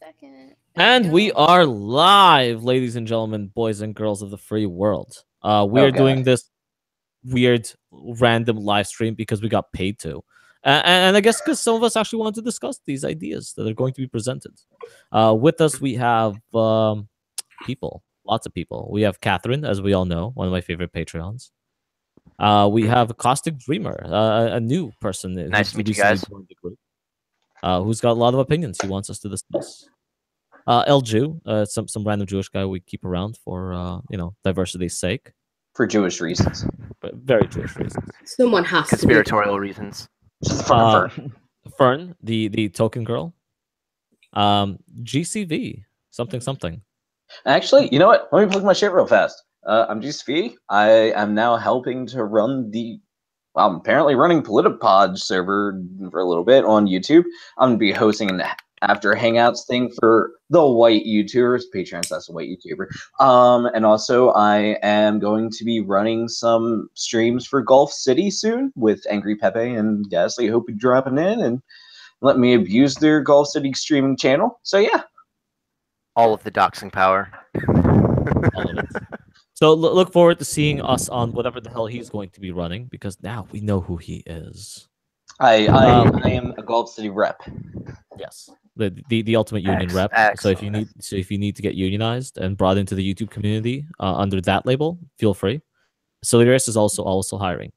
Second. And we are live, ladies and gentlemen, boys and girls of the free world. We are doing this weird, random live stream because we got paid to. And I guess because some of us actually want to discuss these ideas that are going to be presented. With us, we have people, lots of people. We have Catherine, as we all know, one of my favorite Patreons. We have Caustic Dreamer, a new person. Nice to meet you guys. Who's got a lot of opinions he wants us to discuss. El Jew, some random Jewish guy we keep around for diversity's sake. For Jewish reasons. But very Jewish reasons. Someone has conspiratorial reasons. Fern, the token girl. GCV, something. Actually, you know what? Let me plug my shit real fast. I'm GCV. I am now helping to run I'm apparently running Politipod server for a little bit on YouTube. I'm going to be hosting an after Hangouts thing for the white YouTubers. Patreon, that's a white YouTuber. And also I am going to be running some streams for Gulf City soon with Angry Pepe and Gasly. Hope you're dropping in and let me abuse their Gulf City streaming channel. So yeah. All of the doxing power. All of it. So look forward to seeing us on whatever the hell he's going to be running, because now we know who he is. I am a Gulf City rep. Yes, the ultimate union rep. Excellent. So if you need to get unionized and brought into the YouTube community under that label, feel free. Silerious is also hiring.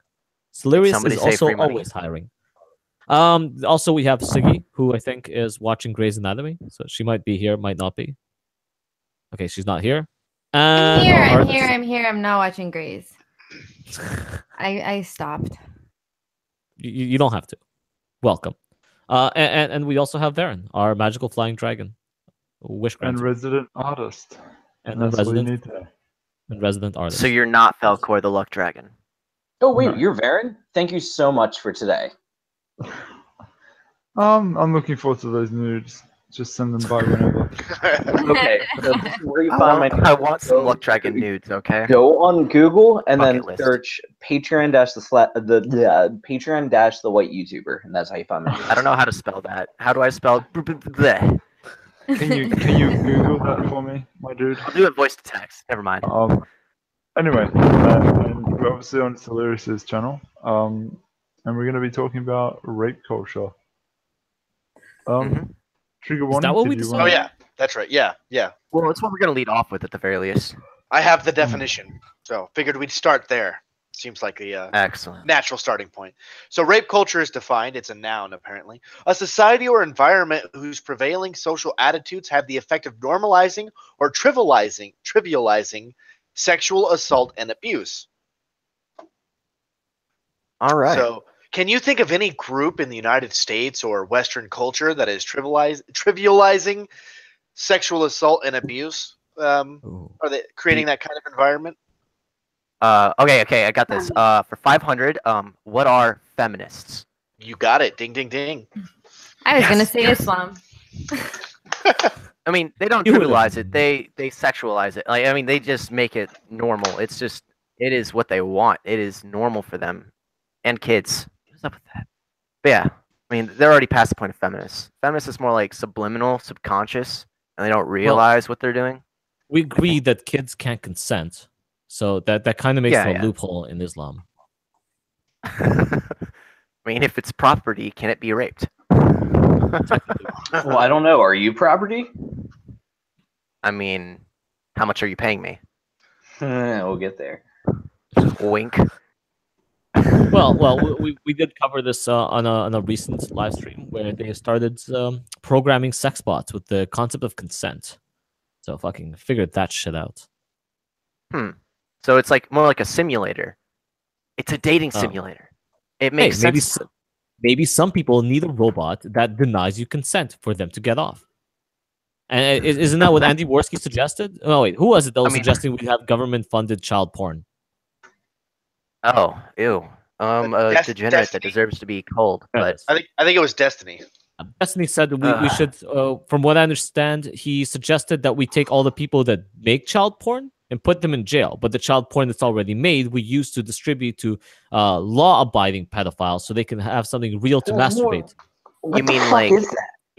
Silerious is also always hiring. Also we have Siggy, who I think is watching Grey's Anatomy, so she might be here, might not be. Okay, she's not here. I'm here. I'm not watching Grey's. I stopped. You don't have to. Welcome. And we also have Varen, our magical flying dragon. Wish granted. And resident artist. And that's resident, what you need to. And resident artist. So you're not Falcor the Luck Dragon. Oh wait, you're Varen? Thank you so much for today. I'm looking forward to those nudes. Just send them by whenever. Okay. So I want some Luck Dragon nudes, okay? Go on Google and Bucket then list. search Patreon Patreon the white YouTuber, and that's how you find me. I don't know how to spell that. How do I spell bleh? Can you Google that for me, my dude? I'll do it voice to text. Never mind. Anyway, and we're obviously on Silerious' channel, and we're going to be talking about rape culture. Trigger one. Is that what we decided? Oh yeah, that's right. Yeah. Well, that's what we're gonna lead off with at the very least. I have the definition, so figured we'd start there. Seems like the excellent natural starting point. So rape culture is defined, it's a noun apparently, a society or environment whose prevailing social attitudes have the effect of normalizing or trivializing sexual assault and abuse. All right. So can you think of any group in the United States or Western culture that is trivializing sexual assault and abuse? Are they creating that kind of environment? Okay, I got this. For 500, what are feminists? You got it. Ding, ding, ding. I was gonna say Islam. I mean, they don't trivialize it. They sexualize it. Like, I mean, they just make it normal. It is what they want. It is normal for them and kids. What's up with that? But yeah, I mean, they're already past the point of feminists. Feminists is more like subliminal, subconscious, and they don't realize what they're doing. We agree that kids can't consent, so that kind of makes it a loophole in Islam. I mean, if it's property, can it be raped? Well, I don't know. Are you property? I mean, how much are you paying me? We'll get there. Wink. Well, we did cover this on a recent live stream where they started programming sex bots with the concept of consent. So fucking figured that shit out. So it's like more like a simulator. It's a dating simulator. It makes sense. Maybe some people need a robot that denies you consent for them to get off. And isn't that what Andy Worski suggested? Oh wait, who was it that was suggesting we have government-funded child porn? Oh, ew. A degenerate that deserves to be cold. But I think it was Destiny. Destiny said we should. From what I understand, he suggested that we take all the people that make child porn and put them in jail. But the child porn that's already made, we use to distribute to law-abiding pedophiles, so they can have something real to masturbate. You mean like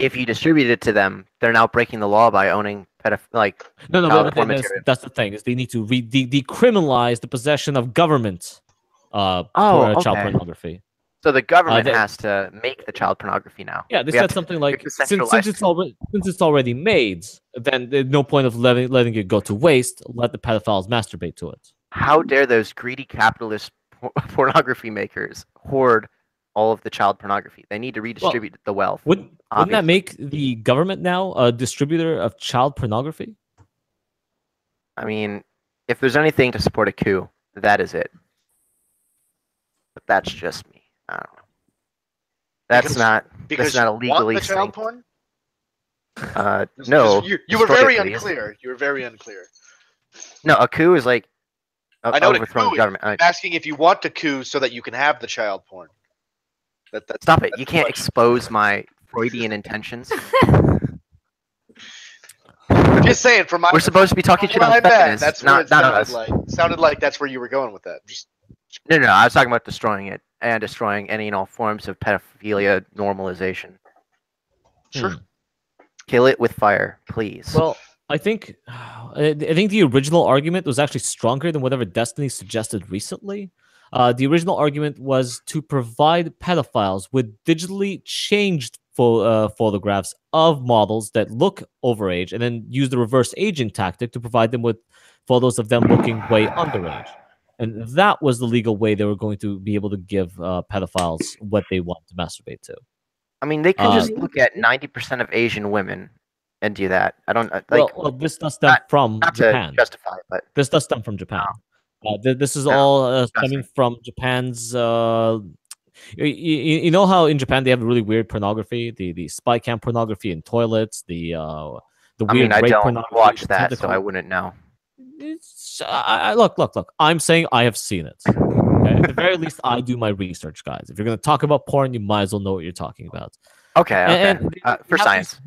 if you distribute it to them, they're now breaking the law by owning no, child but porn material. that's the thing, is they need to decriminalize the possession of government child okay. pornography. So the government has to make the child pornography now. Yeah, they said something like, since it's already made, then there's no point of letting it go to waste. Let the pedophiles masturbate to it. How dare those greedy capitalist pornography makers hoard all of the child pornography? They need to redistribute the wealth. Wouldn't that make the government now a distributor of child pornography? I mean, if there's anything to support a coup, that is it. But that's just me. I don't know. That's not a legally the child porn? No. You were very unclear. You were very unclear. No, a coup is like I know overthrowing the government. I'm asking if you want to coup so that you can have the child porn. Stop it! You can't expose my Freudian intentions. I'm just saying, we're supposed to be talking shit on feminists. That's not us. Sounded like that's where you were going with that. No, I was talking about destroying it and destroying any and all forms of pedophilia normalization. Sure. Kill it with fire, please. Well, I think the original argument was actually stronger than whatever Destiny suggested recently. The original argument was to provide pedophiles with digitally changed photographs of models that look overage, and then use the reverse aging tactic to provide them with photos of them looking way underage. And that was the legal way they were going to be able to give pedophiles what they want to masturbate to. I mean, they could just look at 90% of Asian women and do that. I don't like. Well, this does stem from Japan. To justify, but this does stem from Japan. This is all stemming from Japan's. You know how in Japan they have really weird pornography, the spy cam pornography in toilets, the weird rape don't pornography. watch that, so I wouldn't know. Look. I'm saying I have seen it. Okay? At the very least, I do my research, guys. If you're going to talk about porn, you might as well know what you're talking about. Okay. And for science.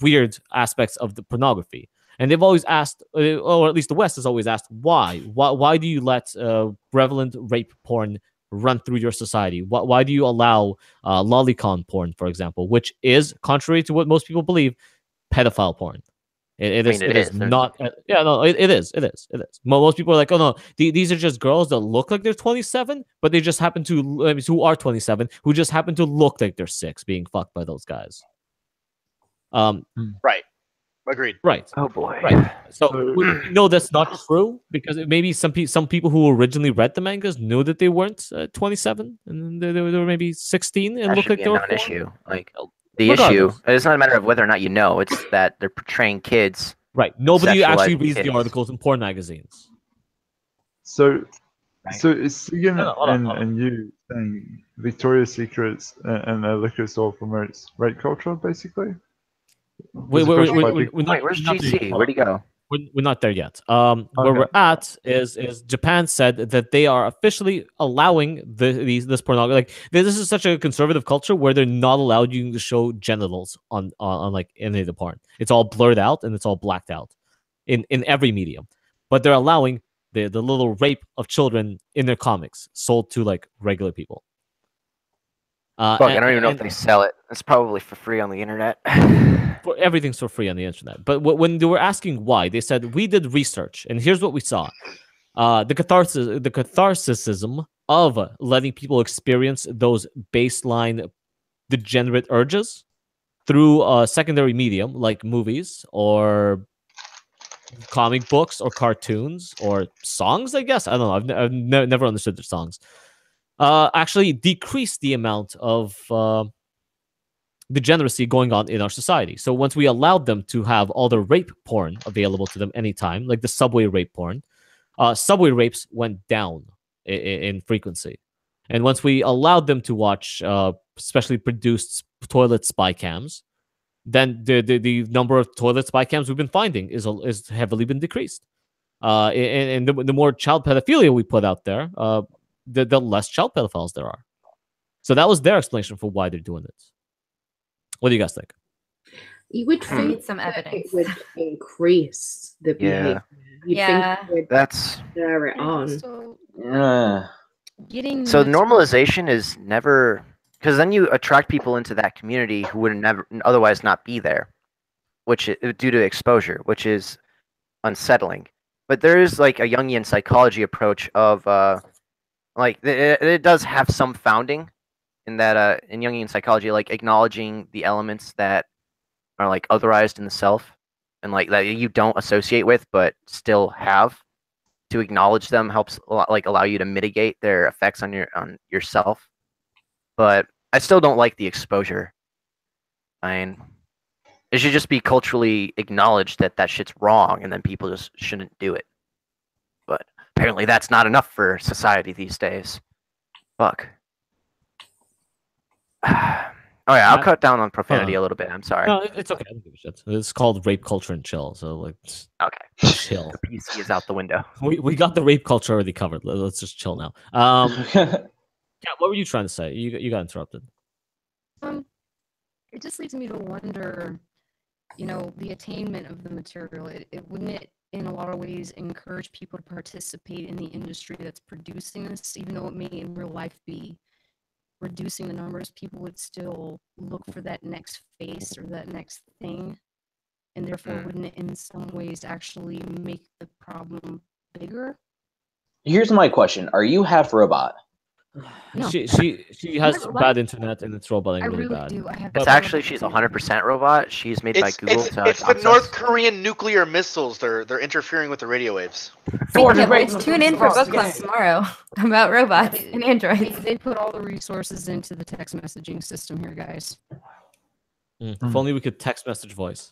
Weird aspects of the pornography. And they've always asked, or at least the West has always asked, why? Why do you let prevalent rape porn run through your society? Why do you allow lolicon porn, for example, which is, contrary to what most people believe, pedophile porn? It is not. Yeah, no, it is. Most people are like, oh no, these are just girls that look like they're 27, but they just happen to, who are 27, who just happen to look like they're 6, being fucked by those guys. Right. Agreed. Right. Oh boy. Right. So we know that's not true, because maybe some people who originally read the mangas knew that they weren't 27 and they were maybe 16 and looked like they were an issue. Like the issue, it's not a matter of whether or not you know; it's that they're portraying kids. Right. Nobody actually reads the articles in porn magazines. So it's Sigan and you saying Victoria's Secrets and their liquor store promotes rape culture, basically. Wait, where's GC? Where'd he go? We're not there yet. Where we're at is Japan said that they are officially allowing this pornography. Like, this is such a conservative culture where they're not allowed you to show genitals on like any of the porn. It's all blurred out and it's all blacked out in every medium. But they're allowing the little rape of children in their comics sold to like regular people. I don't even know if they sell it. It's probably for free on the internet. Everything's for free on the internet. But when they were asking why, they said, we did research, and here's what we saw. The catharsism of letting people experience those baseline degenerate urges through a secondary medium like movies or comic books or cartoons or songs, I guess. I don't know. I've never understood their songs. Actually decrease the amount of degeneracy going on in our society. So once we allowed them to have all the rape porn available to them anytime, like the subway rape porn, subway rapes went down in frequency. And once we allowed them to watch specially produced toilet spy cams, then the number of toilet spy cams we've been finding is heavily been decreased. And the more child pedophilia we put out there, the less child pedophiles there are. So that was their explanation for why they're doing it. What do you guys think? You would think some evidence it would increase the behavior. You'd think that's it on. So normalization is never because then you attract people into that community who would never otherwise not be there, which due to exposure, which is unsettling. But there is like a Jungian psychology approach of like it does have some founding in that in Jungian psychology, like acknowledging the elements that are like otherized in the self and like that you don't associate with but still have. To acknowledge them helps like allow you to mitigate their effects on yourself. But I still don't like the exposure. I mean, it should just be culturally acknowledged that that shit's wrong, and then people just shouldn't do it. But apparently, that's not enough for society these days. Fuck. Oh yeah, I'll cut down on profanity a little bit. I'm sorry. No, it's okay. I don't give a shit. It's called rape culture and chill. So like, okay, chill. The PC is out the window. We got the rape culture already covered. Let's just chill now. Yeah, what were you trying to say? You got interrupted. It just leads me to wonder, the attainment of the material. Wouldn't it, in a lot of ways, encourage people to participate in the industry that's producing this, even though it may in real life be reducing the numbers, people would still look for that next face or that next thing, and therefore wouldn't it in some ways actually make the problem bigger? Here's my question: are you half robot? No. She has bad internet and it's roboting really bad. It's actually she's 100% robot. She's made by Google. It's the North Korean nuclear missiles. They're interfering with the radio waves. Tune in for book club tomorrow about robots and androids. They put all the resources into the text messaging system here, guys. If only we could text message voice.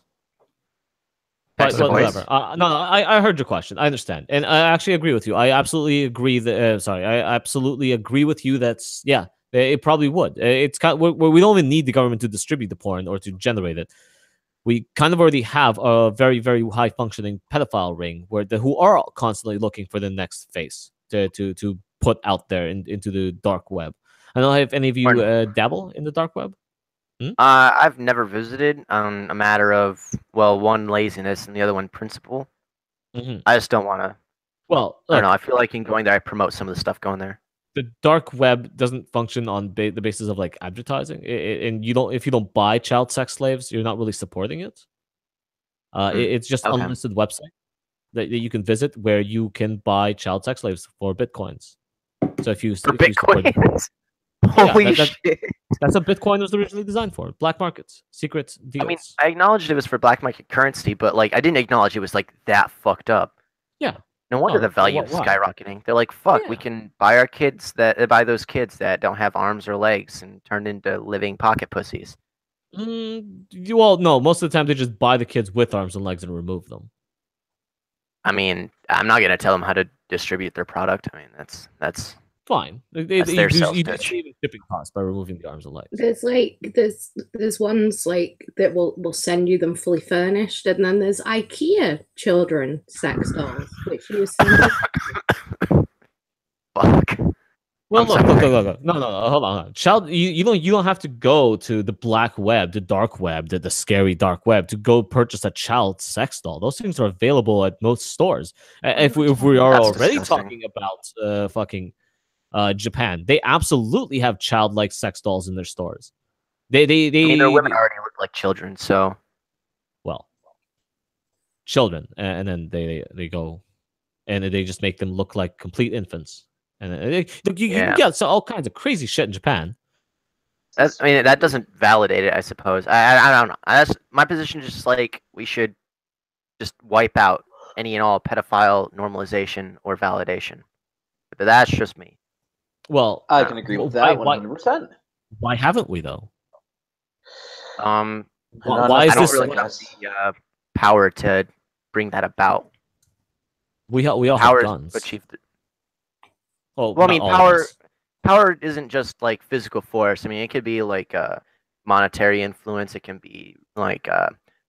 But whatever. No, I heard your question. I understand, and I actually agree with you. I absolutely agree that. I absolutely agree with you. That's it probably would. It's kind of, we don't even need the government to distribute the porn or to generate it. We kind of already have a very, very high functioning pedophile ring who are constantly looking for the next face to put out there into the dark web. I don't know if any of you dabble in the dark web. I've never visited on a matter of, well, one laziness and the other one principle. I just don't want to. Well, I don't know. I feel like in going there, I promote some of the stuff going there. The dark web doesn't function on the basis of like advertising, and if you don't buy child sex slaves, you're not really supporting it. It's just an unlisted website that you can visit where you can buy child sex slaves for bitcoins. So if you bitcoins. Holy shit! That's what Bitcoin was originally designed for. Black markets, secret deals. I mean, I acknowledged it was for black market currency, but like I didn't acknowledge it was like that fucked up. Yeah. No wonder the value is skyrocketing. They're like, fuck, we can buy those kids that don't have arms or legs and turn into living pocket pussies. Well, no, most of the time they just buy the kids with arms and legs and remove them. I mean, I'm not gonna tell them how to distribute their product. I mean, that's fine. You do saving shipping costs by removing the arms and legs. There's ones like that will send you them fully furnished, and then there's IKEA children sex dolls, which you send. Fuck. Well, look. No, hold on. Child, you don't have to go to the black web, the dark web, the scary dark web to go purchase a child sex doll. Those things are available at most stores. If we are already talking about fucking Japan, they absolutely have childlike sex dolls in their stores. I mean, their women already look like children, so children, and then they go and they just make them look like complete infants. And you can get all kinds of crazy shit in Japan. That doesn't validate it, I suppose. I don't know. My position is just like we should just wipe out any and all pedophile normalization or validation. But that's just me. Well, I can agree with that 100%. Why haven't we though? Why is I don't this really have the power to bring that about. We all have guns. Achieve Well, I mean, power isn't just like physical force. I mean, it could be like monetary influence. It can be like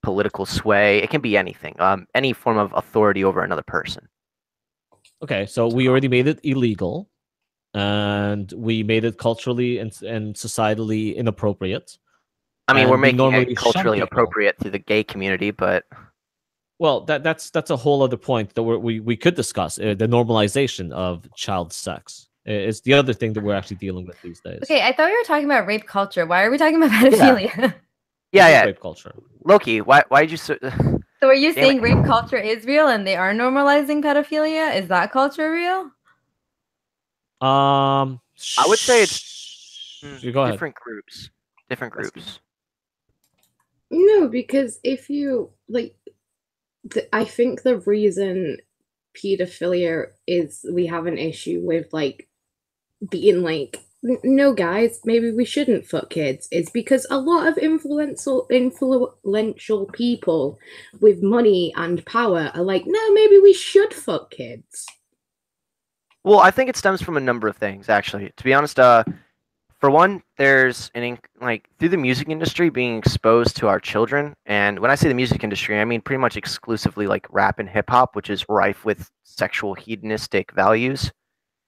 political sway. It can be anything. Any form of authority over another person. Okay, so we already made it illegal, and we made it culturally and societally inappropriate. I mean, we're making it culturally appropriate to the gay community, but well, that's a whole other point that we could discuss. The normalization of child sex. It's the other thing that we're actually dealing with these days. Okay, I thought we were talking about rape culture. Why are we talking about pedophilia? Yeah. Rape culture. Loki, why did you? So are you saying rape culture is real and they are normalizing pedophilia? Is that culture real? I would say it's go ahead. different groups. Different groups. No, because if you like, I think the reason pedophilia is we have an issue with like being like, no guys, maybe we shouldn't fuck kids, is because a lot of influential people with money and power are like, no, maybe we should fuck kids. Well, I think it stems from a number of things, actually. To be honest, for one, there's through the music industry being exposed to our children, and when I say the music industry, I mean pretty much exclusively like rap and hip hop, which is rife with sexual hedonistic values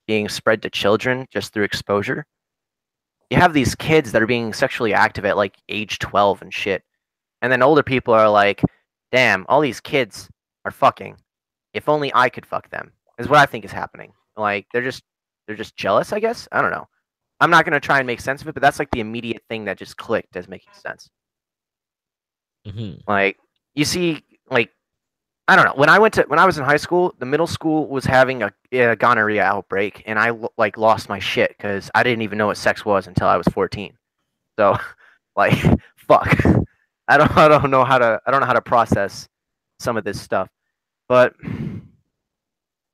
being spread to children just through exposure. You have these kids that are being sexually active at like age 12 and shit. And then older people are like, damn, all these kids are fucking. If only I could fuck them. Is what I think is happening. Like they're just jealous, I guess. I don't know. I'm not going to try and make sense of it, but that's like the immediate thing that just clicked as making sense. Like you see, like I don't know. When I was in high school, the middle school was having a gonorrhea outbreak, and I like lost my shit because I didn't even know what sex was until I was 14. So, like, fuck. I don't know how to process some of this stuff. But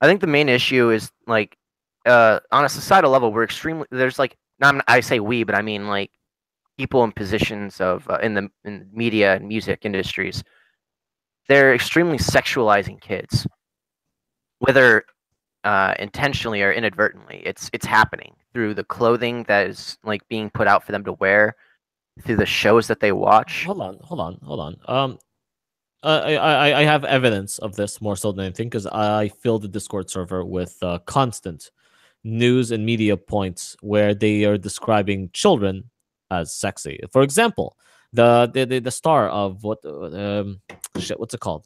I think the main issue is like on a societal level, there's like I say we, but I mean like people in positions of in the media and music industries. They're extremely sexualizing kids, whether intentionally or inadvertently. It's happening through the clothing that is like being put out for them to wear, through the shows that they watch. Hold on. I have evidence of this more so than anything because I filled the Discord server with constant news and media points where they are describing children as sexy. For example, the star of what's it called?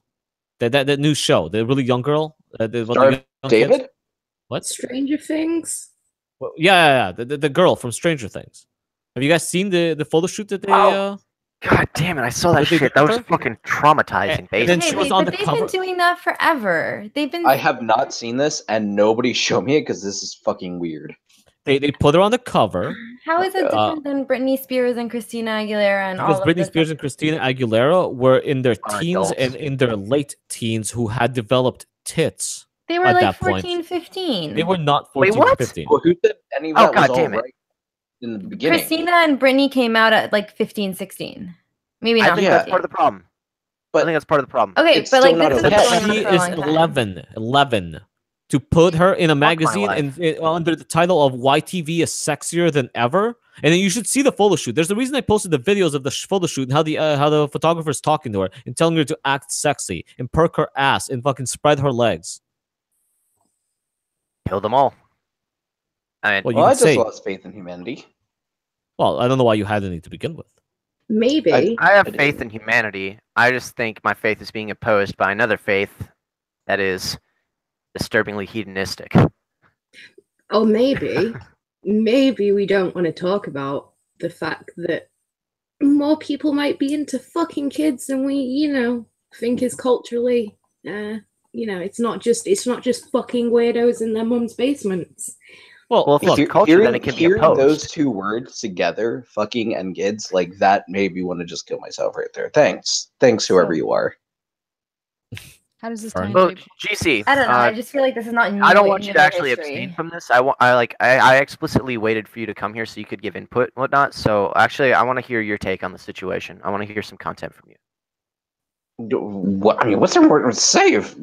That new show, the really young girl, David. Kids? What? Stranger Things. Well, yeah. The girl from Stranger Things. Have you guys seen the photo shoot that they? God damn it! I saw that shit. That was fucking traumatizing. And then she was on the they've cover. been doing that forever. I have not seen this, and nobody showed me it because this is fucking weird. They put her on the cover. How is it different than Britney Spears and Christina Aguilera and all of Because Britney Spears and Christina Aguilera were in their teens adults. and in their late teens who had developed tits. They were at like that 14, point. 15. They were not 14 what? or 15. Well, who said any of that was all right in the beginning? Christina and Britney came out at like 15, 16. Maybe not. I think that's part of the problem. But I think that's part of the problem. Okay, It's but still like not this okay. has been She going on for a is long time. 11. To put her in a magazine life. and under the title of YTV is sexier than ever, and then you should see the photo shoot. There's a reason I posted the videos of the photo shoot and how the photographer is talking to her and telling her to act sexy and perk her ass and fucking spread her legs. Kill them all. I mean, I just lost faith in humanity. Well, I don't know why you had any to begin with. Maybe. I have faith in humanity. I just think my faith is being opposed by another faith that is disturbingly hedonistic. Oh, maybe. Maybe we don't want to talk about the fact that more people might be into fucking kids than we, think is culturally, it's not just fucking weirdos in their mum's basements. Well, if it's culture, then it can be opposed. Those two words together, fucking and kids, like that made me want to just kill myself right there. Thanks, whoever you are. How does this tie Well, into GC, I don't know. I just feel like this is not new. I don't want you to actually history. abstain from this. I explicitly waited for you to come here so you could give input and whatnot. So actually, I want to hear your take on the situation. I want to hear some content from you. What? I mean, what's there more to say? If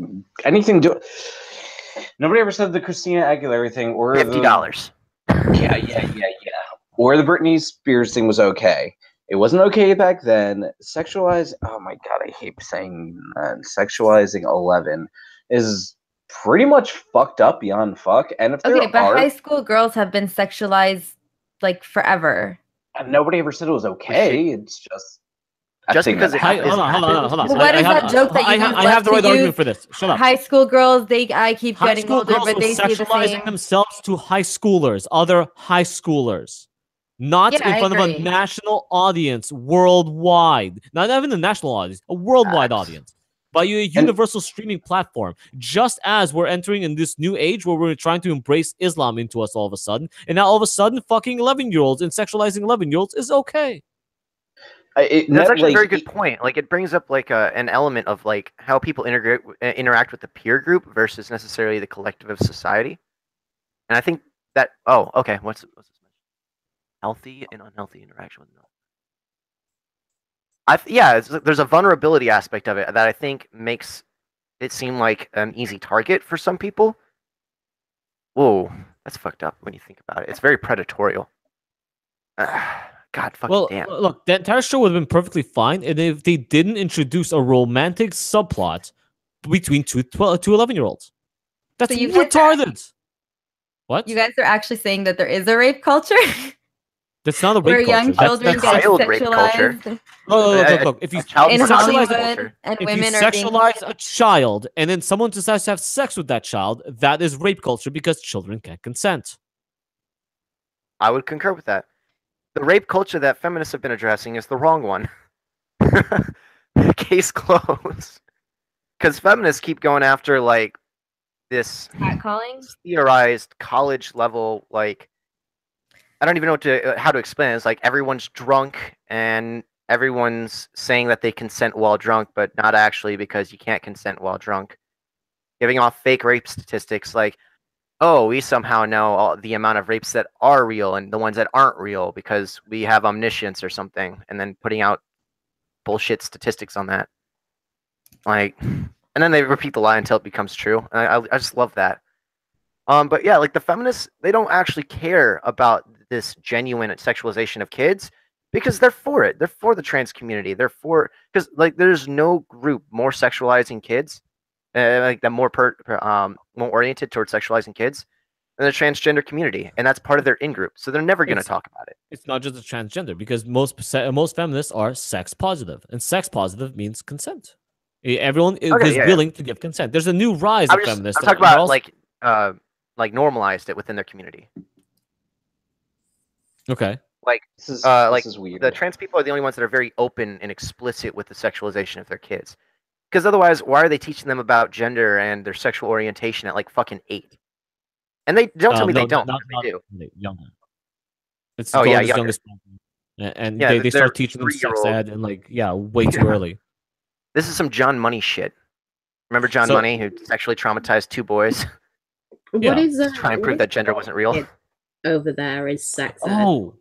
anything, nobody ever said the Christina Aguilera thing or $50. Yeah. Or the Britney Spears thing was okay. It wasn't okay back then. Oh my god, I hate saying that. Sexualizing 11 is pretty much fucked up beyond fuck. And if but high school girls have been sexualized like forever. And nobody ever said it was okay. It's just Just because it happens. Hold on. What is that joke that you I have the right argument for this. Shut up. High school girls, I keep High getting school older, girls but are they see the sexualizing same. themselves to high schoolers, other high schoolers, not Yeah, in I front of a agree. national audience worldwide. Not even a national audience, a worldwide audience. By a universal streaming platform, just as we're entering in this new age where we're trying to embrace Islam into us all of a sudden, and now all of a sudden, fucking 11-year-olds and sexualizing 11-year-olds is okay. That's actually a very good point. Like, it brings up like an element of like how people interact with the peer group versus necessarily the collective of society. And I think that okay, what's this? Healthy and unhealthy interaction with there's a vulnerability aspect of it that I think makes it seem like an easy target for some people. Whoa, that's fucked up when you think about it. It's very predatorial. God fucking damn. Look, the entire show would have been perfectly fine if they didn't introduce a romantic subplot between two 11-year-olds. That's So you guys retarded. What? You guys are actually saying that there is a rape culture? That's not a rape where culture. young children get sexualized. Look. If you Hollywood and women are being sexualize a child and then someone decides to have sex with that child, that is rape culture because children can't consent. I would concur with that. The rape culture that feminists have been addressing is the wrong one. Case closed. Because feminists keep going after like this catcalling, theorized college level, like I don't even know how to explain it. It's like everyone's drunk and everyone's saying that they consent while drunk, but not actually because you can't consent while drunk. Giving off fake rape statistics like, oh, we somehow know all the amount of rapes that are real and the ones that aren't real because we have omniscience or something, and then putting out bullshit statistics on that. Like, and then they repeat the lie until it becomes true. And I just love that. But yeah, like the feminists, they don't actually care about this genuine sexualization of kids because they're for it. They're for the trans community. They're for, because like there's no group more sexualizing kids, like that more more oriented towards sexualizing kids than the transgender community, and that's part of their in group. So they're never going to talk about it. It's not just a transgender because most feminists are sex positive, and sex positive means consent. Everyone is willing to give consent. There's a new rise of feminists. I'm talking about like normalized it within their community. Okay. Like this is weird. The trans people are the only ones that are very open and explicit with the sexualization of their kids. Because otherwise, why are they teaching them about gender and their sexual orientation at like fucking 8? And they don't tell me they don't. They do. Younger. It's youngest. And they start teaching them sex ed and way too early. This is some John Money shit. Remember John Money who sexually traumatized 2 boys? What is try and prove that gender wasn't real? Over there is sex ed. Oh.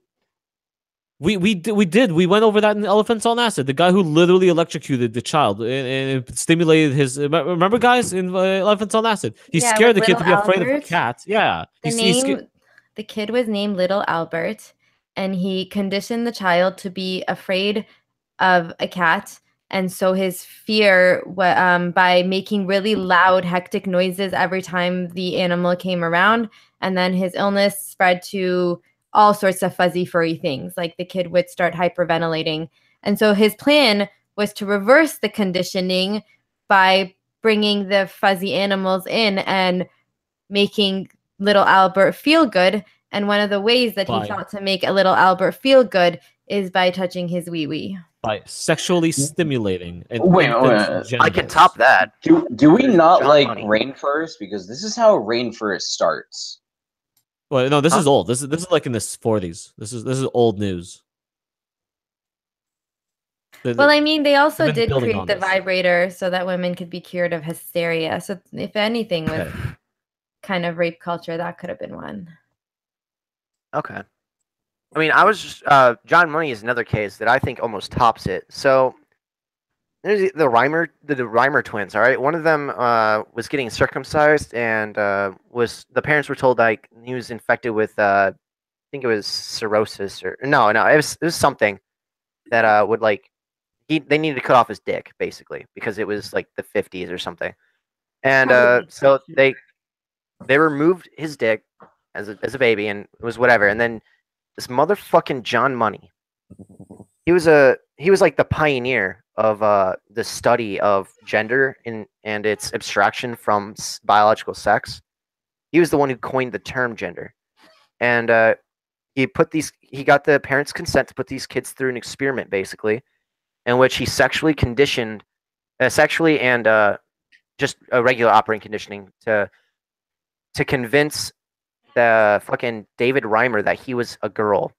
We did. We went over that in Elephants on Acid. The guy who literally electrocuted the child and stimulated his. Remember, guys, in Elephants on Acid, he scared the kid to be afraid of a cat. Yeah, the kid was named Little Albert, and he conditioned the child to be afraid of a cat, and so his fear, by making really loud, hectic noises every time the animal came around, and then his illness spread to all sorts of fuzzy furry things. Like the kid would start hyperventilating. And so his plan was to reverse the conditioning by bringing the fuzzy animals in and making little Albert feel good. And one of the ways that he thought to make a little Albert feel good is by touching his wee-wee. By sexually stimulating. Wait. I can top that. Do we not like Rainforest? Because this is how Rainforest starts. Well, no, this is old. This is like in the 40s. This is old news. Well, I mean, they also did create the vibrator so that women could be cured of hysteria. So if anything was kind of rape culture, that could have been one. Okay. I mean, I was just John Money is another case that I think almost tops it. So there's the Reimer twins. All right, one of them was getting circumcised, and the parents were told like he was infected with I think it was cirrhosis or no, it was something that would like they needed to cut off his dick basically because it was like the 50s or something, and so they removed his dick as a baby and it was whatever, and then this motherfucking John Money, he was a he was like the pioneer of the study of gender and its abstraction from biological sex. He was the one who coined the term gender, and he got the parents' consent to put these kids through an experiment, basically, in which he sexually conditioned, sexually and just a regular operating conditioning to convince the fucking David Reimer that he was a girl,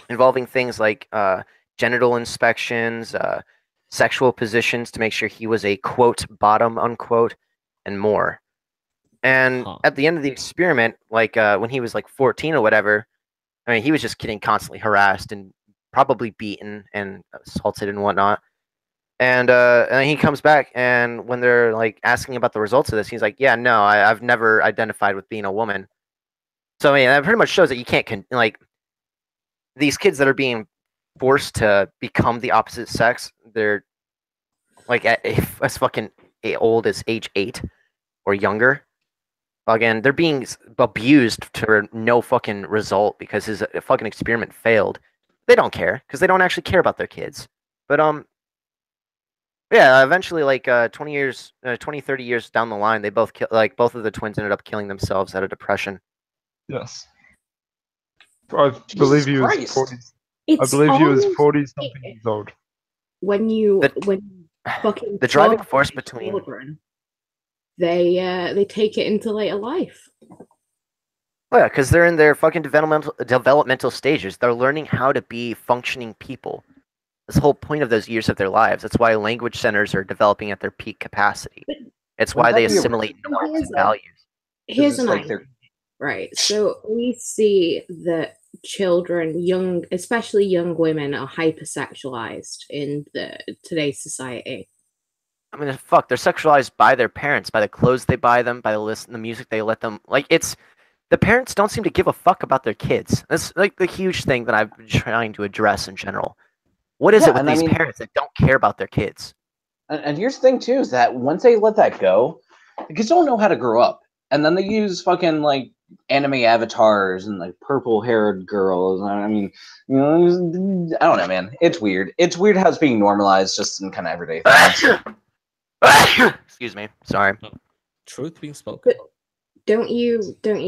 involving things like genital inspections, sexual positions to make sure he was a quote bottom unquote, and more. And at the end of the experiment, like when he was like 14 or whatever, I mean, he was just getting constantly harassed and probably beaten and assaulted and whatnot. And he comes back, and when they're like asking about the results of this, he's like, "Yeah, no, I've never identified with being a woman." So I mean, that pretty much shows that you can't like these kids that are being forced to become the opposite sex. They're like as fucking old as age 8 or younger. Again, they're being abused to no fucking result because his fucking experiment failed. They don't care because they don't actually care about their kids. But yeah, eventually, like 30 years down the line, they both both of the twins ended up killing themselves out of depression. Yes. I believe he was 40. I believe he was 40-something years old. When you fucking the driving force between children, they take it into later life. Oh yeah, because they're in their fucking developmental stages. They're learning how to be functioning people. That's the whole point of those years of their lives. That's why language centers are developing at their peak capacity. It's why they assimilate norms and values. Here's an idea. Right. So we see that children, especially young women, are hypersexualized in today's society. I mean, fuck, they're sexualized by their parents, by the clothes they buy them, by the music they let them. Like, the parents don't seem to give a fuck about their kids. That's like the huge thing that I've been trying to address in general. What is it with these parents that don't care about their kids? And here's the thing too, is that once they let that go, the kids don't know how to grow up. And then they use fucking like anime avatars and like purple-haired girls. I mean, I don't know, man. It's weird. It's weird how it's being normalized just in kind of everyday things. Excuse me. Sorry. Truth being spoken. But don't you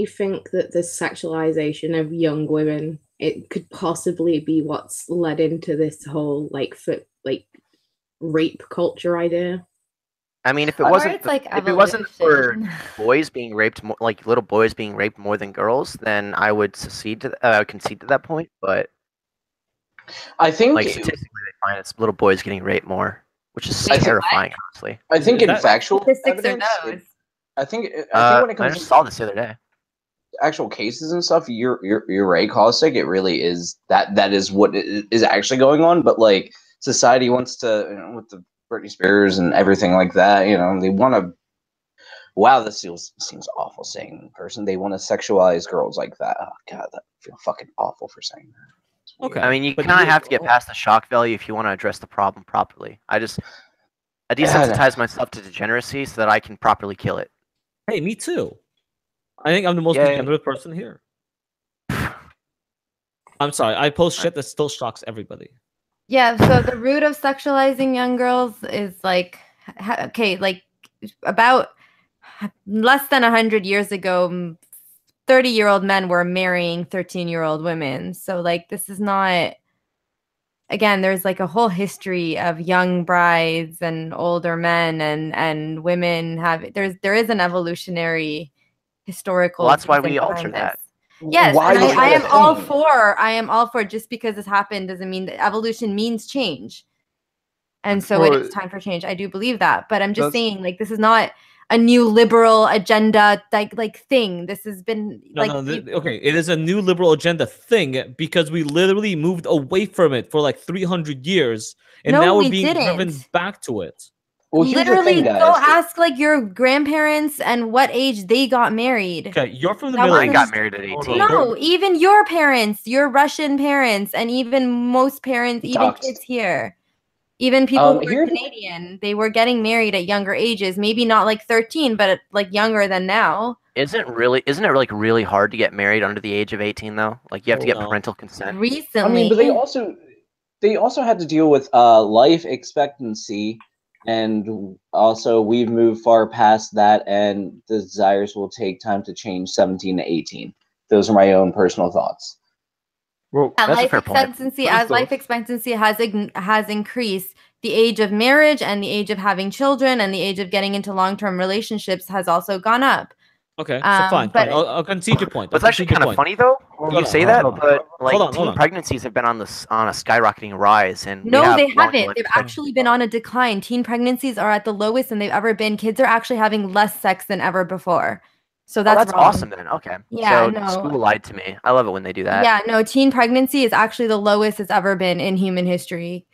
think that the sexualization of young women, it could possibly be what's led into this whole like rape culture idea? I mean, if it wasn't for boys being raped, like little boys being raped more than girls, then I would concede to that point. But I think like statistically, they find it's little boys getting raped more, which is terrifying, honestly. I think in factual statistics evidence, are those. I think when it comes I just saw this the other day. Actual cases and stuff, you're right, caustic. It really is that is what is actually going on. But like society wants to, with the Britney Spears and everything like that, they want to. Wow, this seems awful saying in person. They want to sexualize girls like that. Oh god, that I feel fucking awful for saying that. Okay, I mean, you kind of have to get past the shock value if you want to address the problem properly. I desensitize myself to degeneracy so that I can properly kill it. Hey, me too. I think I'm the most degenerate person here. I'm sorry, I post shit that still shocks everybody. Yeah, so the root of sexualizing young girls is like, okay, like about less than 100 years ago, 30-year-old men were marrying 13-year-old women. So like, this is not, again, there's like a whole history of young brides and older men and women there is an evolutionary historical. Well, that's why we alter that. Yes, and I am all for just because this happened doesn't mean that evolution means change. And so it is time for change. I do believe that. But I'm just saying, like, this is not a new liberal agenda like thing. This has been okay, it is a new liberal agenda thing because we literally moved away from it for like 300 years and now we're being driven back to it. Well, literally, go ask like your grandparents and what age they got married. Okay, you're from the Middle East. I got married at 18. No, even your parents, your Russian parents, and even most parents, even kids here, even people who are Canadian, they were getting married at younger ages. Maybe not like 13, but like younger than now. Isn't it like really hard to get married under the age of 18 though? Like you have to get parental consent. Recently, I mean, but they also had to deal with life expectancy, and also we've moved far past that, and the desires will take time to change 17 to 18. Those are my own personal thoughts. Well, that's a fair point. As life expectancy has increased, the age of marriage and the age of having children and the age of getting into long-term relationships has also gone up. Okay, so fine. I'll concede your point. It's actually kind of funny though. You say that, but like teen pregnancies have been on a skyrocketing rise, and no, they haven't. They've actually been on a decline. Teen pregnancies are at the lowest than they've ever been. Kids are actually having less sex than ever before. So that's awesome then. Okay. Yeah, so school lied to me. I love it when they do that. Yeah, no, teen pregnancy is actually the lowest it's ever been in human history.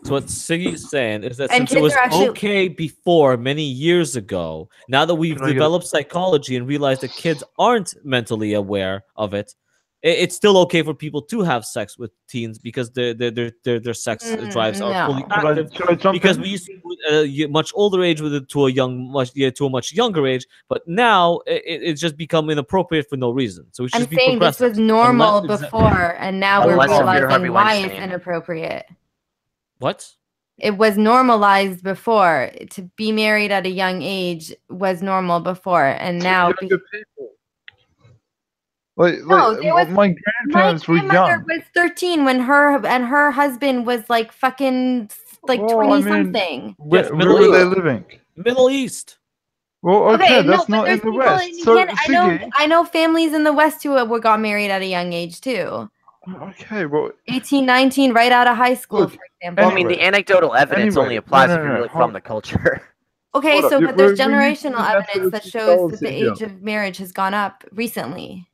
So what Siggy's saying is that since it was okay before many years ago, now that we've developed psychology and realized that kids aren't mentally aware of it, it's still okay for people to have sex with teens because their sex drives are fully active. Because we used to do much older age to a much younger age, but now it's just become inappropriate for no reason. So I'm saying this was normal before, and now we're realizing why it's inappropriate. What? It was normalized before. To be married at a young age was normal before, and now my grandparents were young. My grandmother was 13 when her husband was like fucking 20 something. Where were they living? Middle East. Well, okay, that's not in the West. So I know families in the West who got married at a young age too. Okay, well, 18, 19, right out of high school, for example. Well, I mean, the anecdotal evidence only applies if you're really from the culture. Okay, so but there's generational evidence that shows that the age of marriage has gone up recently.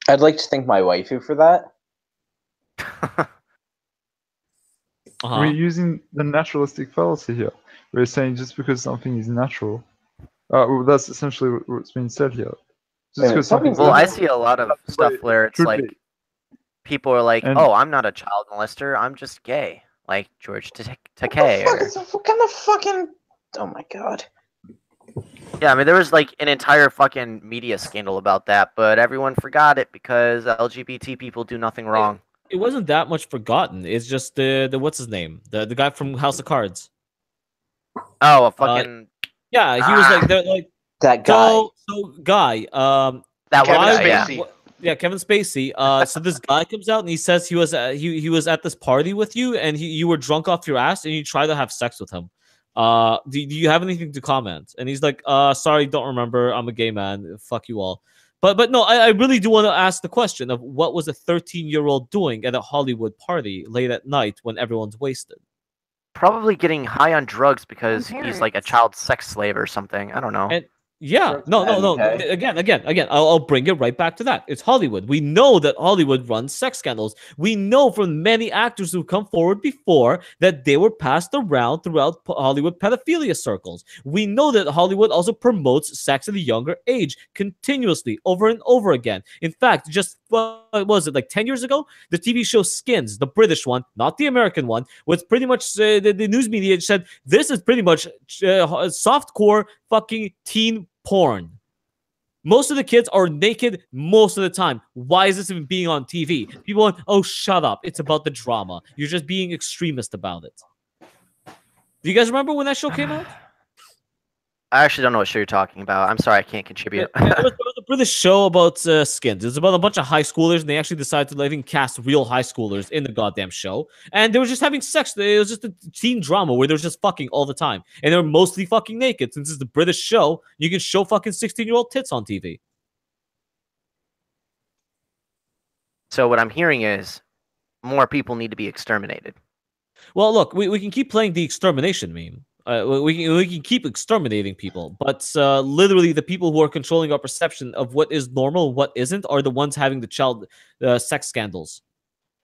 I'd like to thank my waifu for that. We're using the naturalistic fallacy here. We're saying just because something is natural, well, that's essentially what's being said here. Well, I see a lot of stuff where it's like people are like, "Oh, I'm not a child molester. I'm just gay," like George Takei. What kind of fucking? Oh my god. Yeah, I mean, there was like an entire fucking media scandal about that, but everyone forgot it because LGBT people do nothing wrong. It wasn't that much forgotten. It's just the what's his name, the guy from House of Cards. Oh, a fucking yeah, he was like that guy. So guy, that Kevin Spacey. Yeah, Kevin Spacey. So this guy comes out and he says he was at this party with you and you were drunk off your ass and you tried to have sex with him. Do you have anything to comment? And he's like, sorry, don't remember. I'm a gay man. Fuck you all. But no, I really do want to ask the question of what was a 13-year-old doing at a Hollywood party late at night when everyone's wasted? Probably getting high on drugs because he's like a child sex slave or something. I don't know. And yeah, no. Again, I'll bring it right back to that. It's Hollywood. We know that Hollywood runs sex scandals. We know from many actors who've come forward before that they were passed around throughout Hollywood pedophilia circles. We know that Hollywood also promotes sex at a younger age continuously over and over again. In fact, just what was it, like 10 years ago? The TV show Skins, the British one, not the American one, was pretty much the news media said this is pretty much softcore fucking teen porn. Most of the kids are naked most of the time. Why is this even being on TV? People want, oh, shut up. It's about the drama. You're just being extremist about it. Do you guys remember when that show came out? I actually don't know what show you're talking about. I'm sorry, I can't contribute. It was a British show about skins. It was about a bunch of high schoolers, and they actually decided to even cast real high schoolers in the goddamn show. And they were just having sex. It was just a teen drama where they were just fucking all the time. And they were mostly fucking naked. Since it's the British show, you can show fucking 16-year-old tits on TV. So what I'm hearing is more people need to be exterminated. Well, look, we can keep playing the extermination meme. We can keep exterminating people, but literally the people who are controlling our perception of what is normal, what isn't, are the ones having the child sex scandals.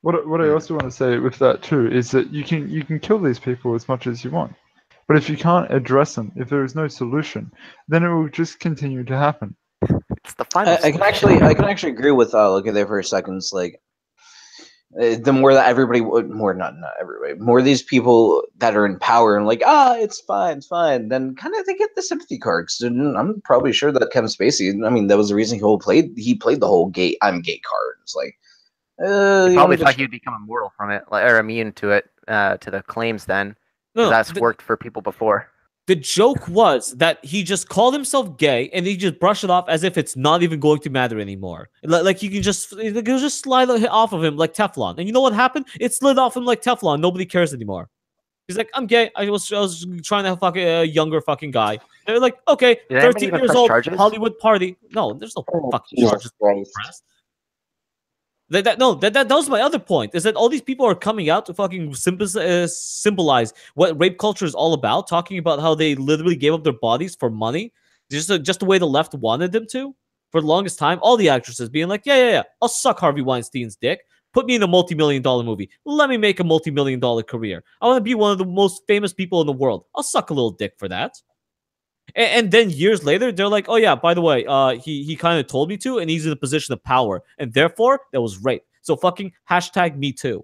What I also want to say with that too is that you can kill these people as much as you want, but if you can't address them, if there is no solution, then it will just continue to happen. It's the final. I can actually agree with look at there for a second. Like the more that everybody would, not everybody, more of these people that are in power and like, it's fine, then kind of they get the sympathy cards. And I'm probably sure that Kevin Spacey, I mean, that was the reason he played the whole I'm gay card. It's like, You probably thought you'd become immortal from it, or immune to it, to the claims then. Because that's worked for people before. The joke was that he just called himself gay and he just brushed it off as if it's not even going to matter anymore. Like you can just, it'll just slide off of him like Teflon. And you know what happened? It slid off him like Teflon. Nobody cares anymore. He's like, I'm gay. I was trying to fuck a younger fucking guy. They're like, okay, 13 years old, charges? Hollywood party. No, there's no fucking charges. That was my other point, is that all these people are coming out to fucking symbolize what rape culture is all about, talking about how they literally gave up their bodies for money, just the way the left wanted them to. For the longest time, all the actresses being like, yeah, I'll suck Harvey Weinstein's dick. Put me in a multi-million-dollar movie. Let me make a multi-million-dollar career. I want to be one of the most famous people in the world. I'll suck a little dick for that. And then years later, they're like, oh yeah, by the way, he kind of told me to, and he's in a position of power, and therefore that was rape. So fucking hashtag me too.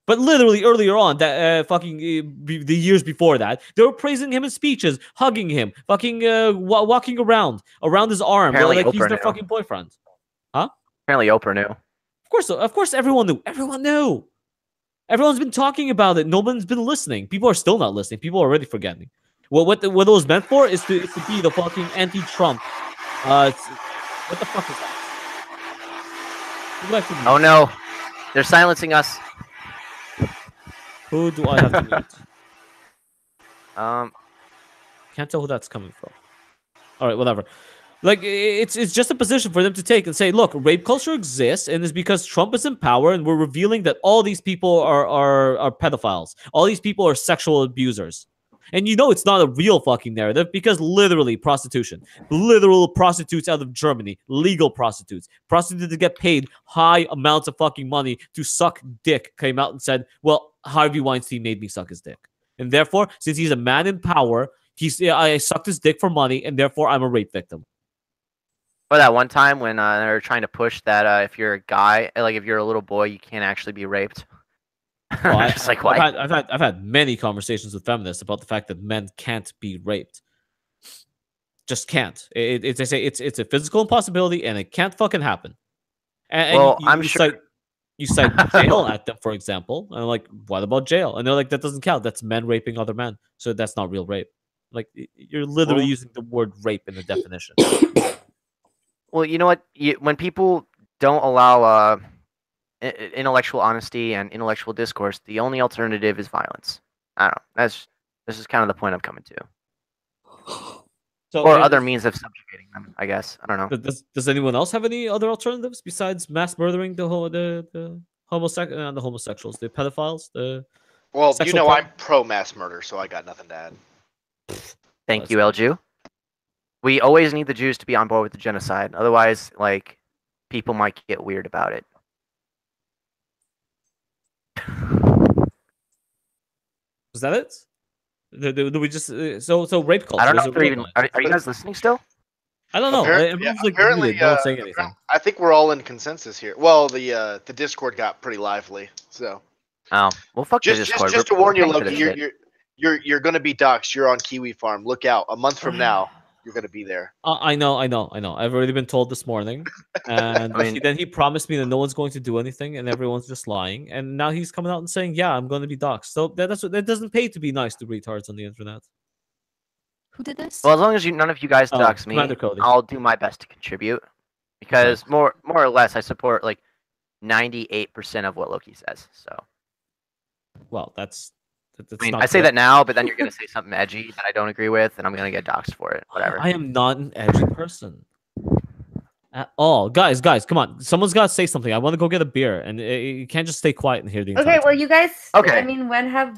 But literally earlier on, that the years before that, they were praising him in speeches, hugging him, fucking walking around his arm, like Oprah he's their fucking boyfriend. Huh? Apparently Oprah knew. Of course, everyone knew. Everyone knew. Everyone's been talking about it. No one's been listening. People are still not listening. People are already forgetting. Well, what it was meant for is to be the fucking anti-Trump. What the fuck is that? Oh no, they're silencing us. Who do I have to mute? Can't tell who that's coming from. All right, whatever. Like, it's just a position for them to take and say, look, rape culture exists, and it's because Trump is in power, and we're revealing that all these people are pedophiles. All these people are sexual abusers. And you know it's not a real fucking narrative because literally prostitution. Literal prostitutes out of Germany. Legal prostitutes. Prostitutes that get paid high amounts of fucking money to suck dick came out and said, well, Harvey Weinstein made me suck his dick. And therefore, since he's a man in power, I sucked his dick for money, and therefore I'm a rape victim. Or that one time when they were trying to push that if you're a guy, like if you're a little boy, you can't actually be raped. Well, I've had many conversations with feminists about the fact that men can't be raped. Just can't. They say it's a physical impossibility and it can't fucking happen. And well, I'm sure you cite jail at them, for example, and I'm like, what about jail? And they're like, that doesn't count. That's men raping other men, so that's not real rape. Like, you're literally using the word rape in the definition. Well, you know what? When people don't allow intellectual honesty and intellectual discourse, the only alternative is violence. I don't know. This is kind of the point I'm coming to. So, or other means of subjugating them, I guess. I don't know. Does anyone else have any other alternatives besides mass murdering the homosexuals, the pedophiles, Well, you know, I'm pro mass murder, so I got nothing to add. Thank you, LJU. We always need the Jews to be on board with the genocide. Otherwise, like, people might get weird about it. Was that it? Do we just so rape culture? I don't know if they're even. Are you guys listening still? I don't know. Apparently, no one's saying anything. I think we're all in consensus here. Well, the Discord got pretty lively, so. Oh well, fuck the Discord. Just to warn you, Loki, you're going to be doxxed. You're on Kiwi Farm. Look out! A month from now, you're going to be there. I know. I've already been told this morning, and then he promised me that no one's going to do anything, and everyone's just lying. And now he's coming out and saying, "Yeah, I'm going to be doxxed." So that doesn't pay to be nice to retards on the internet. Who did this? Well, as long as none of you guys dox me, I'll do my best to contribute, because more or less I support like 98% of what Loki says. So. Well, that's I say that now, but then you're going to say something edgy that I don't agree with, and I'm going to get doxxed for it. Whatever. I am not an edgy person at all. Guys, come on. Someone's got to say something. I want to go get a beer, and you can't just stay quiet and hear the entire Okay, well, time. you guys... Okay. I mean, when have...